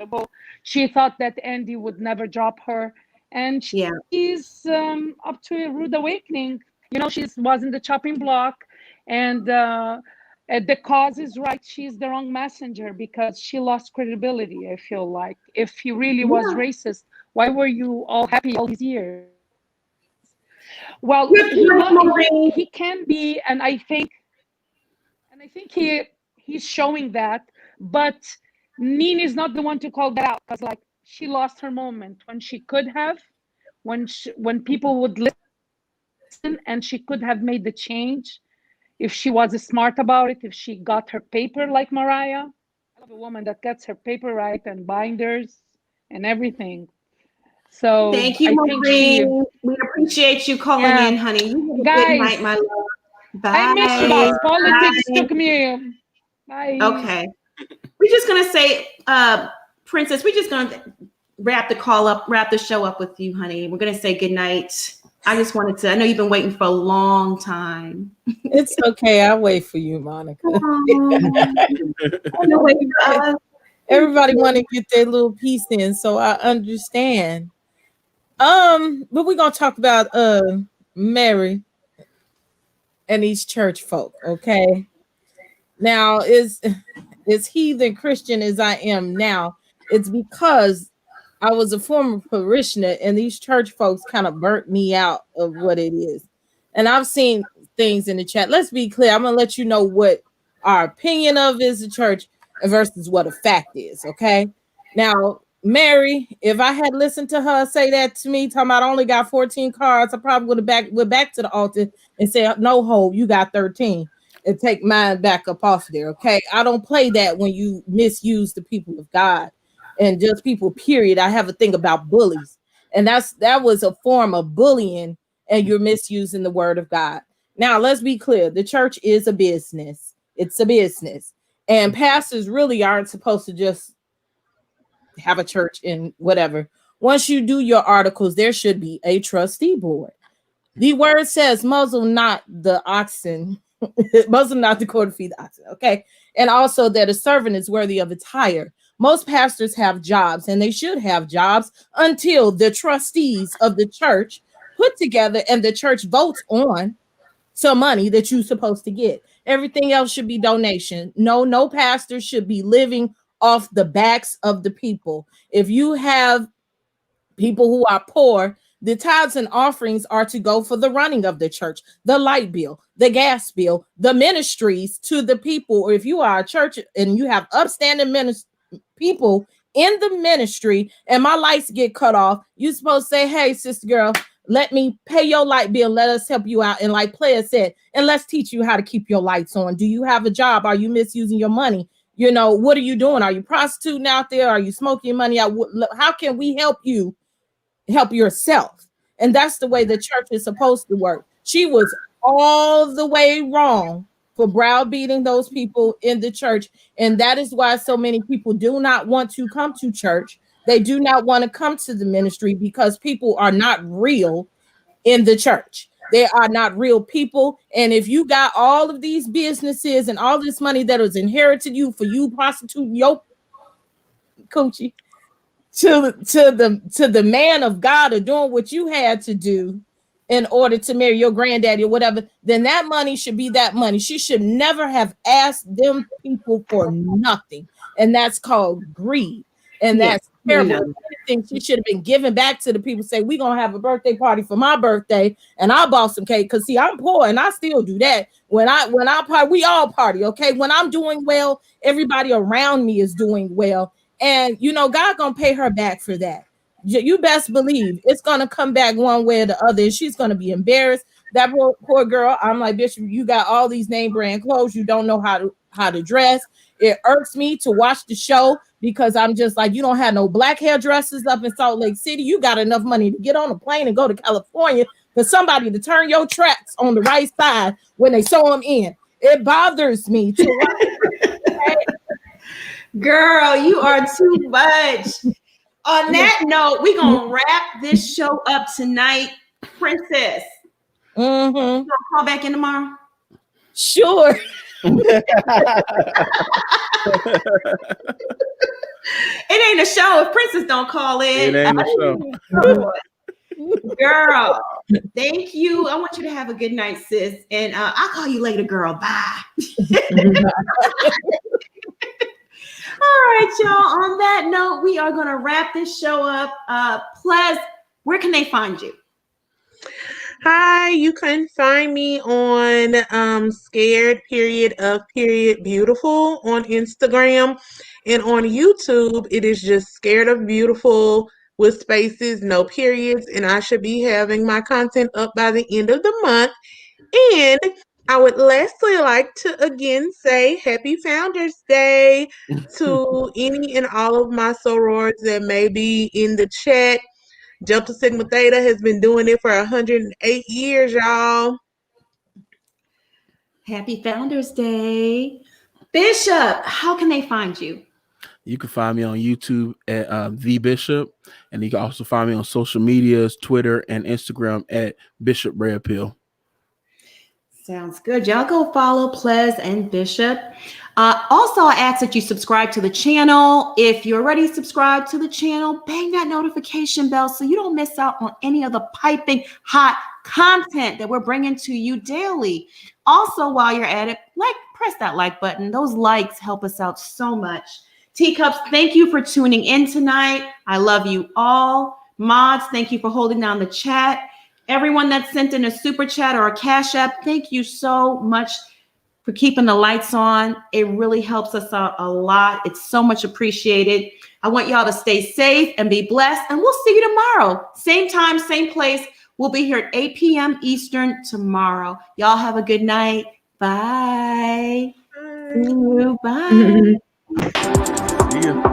untouchable. She thought that Andy would never drop her. And she's up to a rude awakening. She was in the chopping block. And the cause is right. She's the wrong messenger because she lost credibility, I feel like. If he really was racist, why were you all happy all these years? Well, he can be, and I think he's showing that, but NeNe is not the one to call that out because like she lost her moment when she could have, when people would listen and she could have made the change if she was smart about it, if she got her paper like Mariah. I love a woman that gets her paper right and binders and everything. So thank you, Maureen. We appreciate you calling in, honey. You have a good night, my love. Bye. I miss you, but politics took me. Bye. Okay. We're just gonna say, Princess, we're just gonna wrap the show up with you, honey. We're gonna say good night. I just wanted to, I know you've been waiting for a long time. It's okay. I'll wait for you, Monica. Everybody want to get their little piece in, so I understand. But we're gonna talk about Mary and these church folk, okay? Now, is heathen Christian as I am now, it's because I was a former parishioner and these church folks kind of burnt me out of what it is. And I've seen things in the chat. Let's be clear. I'm gonna let you know what our opinion of is the church versus what a fact is, okay? Now, Mary, if I had listened to her say that to me, talking about I only got 14 cards, I probably would have went back to the altar and said, no, Hope, you got 13, and take mine back up off there, okay? I don't play that when you misuse the people of God and just people, period. I have a thing about bullies, and that was a form of bullying, and you're misusing the word of God. Now, let's be clear. The church is a business. It's a business, and pastors really aren't supposed to just have a church in whatever. Once you do your articles, there should be a trustee board. The word says, muzzle not the oxen, muzzle not the cord to feed the oxen, okay? And also that a servant is worthy of its hire. Most pastors have jobs, and they should have jobs until the trustees of the church put together and the church votes on some money that you're supposed to get. Everything else should be donation. No pastor should be living off the backs of the people. If you have people who are poor, the tithes and offerings are to go for the running of the church, the light bill, the gas bill, the ministries to the people. Or if you are a church and you have upstanding people in the ministry and my lights get cut off, you're supposed to say, hey, sister girl, let me pay your light bill. Let us help you out. And like Player said, and let's teach you how to keep your lights on. Do you have a job? Are you misusing your money? You know, what are you doing? Are you prostituting out there? Are you smoking your money out? How can we help you help yourself? And that's the way the church is supposed to work. She was all the way wrong for browbeating those people in the church. And that is why so many people do not want to come to church. They do not want to come to the ministry because people are not real in the church. They are not real people. And if you got all of these businesses and all this money that was inherited you for you prostituting your coochie to the man of God or doing what you had to do in order to marry your granddaddy or whatever, then that money should be that money. She should never have asked them people for nothing. And that's called greed. And that's terrible. She should have been given back to the people. Say, we're gonna have a birthday party for my birthday, and I bought some cake. Cause see, I'm poor and I still do that. When I party, we all party, okay? When I'm doing well, everybody around me is doing well. And you know, God gonna pay her back for that. You best believe it's gonna come back one way or the other, and she's gonna be embarrassed. That poor girl. I'm like, Bishop, you got all these name brand clothes, you don't know how to dress. It irks me to watch the show because I'm just like, you don't have no black hairdressers up in Salt Lake City. You got enough money to get on a plane and go to California for somebody to turn your tracks on the right side when they sew them in. It bothers me to watch. Girl, you are too much. On that note, we're gonna wrap this show up tonight. Princess, you gonna call back in tomorrow? Sure. It ain't a show if Princess don't call in. It ain't a show. Girl, thank you. I want you to have a good night, sis. And I'll call you later, girl. Bye. All right, y'all. On that note, we are going to wrap this show up. Plus, where can they find you? Hi, you can find me on Scared Beautiful on Instagram, and on YouTube it is just Scared of Beautiful with spaces, no periods, and I should be having my content up by the end of the month. And I would lastly like to again say Happy Founders Day to any and all of my sorors that may be in the chat. Delta Sigma Theta has been doing it for 108 years, y'all. Happy Founders Day. Bishop, how can they find you? You can find me on YouTube at The Bishop, and you can also find me on social medias, Twitter and Instagram at Bishop Red Pill. Sounds good. Y'all go follow Plez and Bishop. Also, I ask that you subscribe to the channel. If you're already subscribed to the channel, bang that notification bell so you don't miss out on any of the piping hot content that we're bringing to you daily. Also, while you're at it, press that like button. Those likes help us out so much. Teacups, thank you for tuning in tonight. I love you all. Mods, thank you for holding down the chat. Everyone that sent in a super chat or a cash app, thank you so much for keeping the lights on. It really helps us out a lot. It's so much appreciated. I want y'all to stay safe and be blessed, and we'll see you tomorrow. Same time, same place. We'll be here at 8 p.m. Eastern tomorrow. Y'all have a good night. Bye. Bye. Bye. See ya.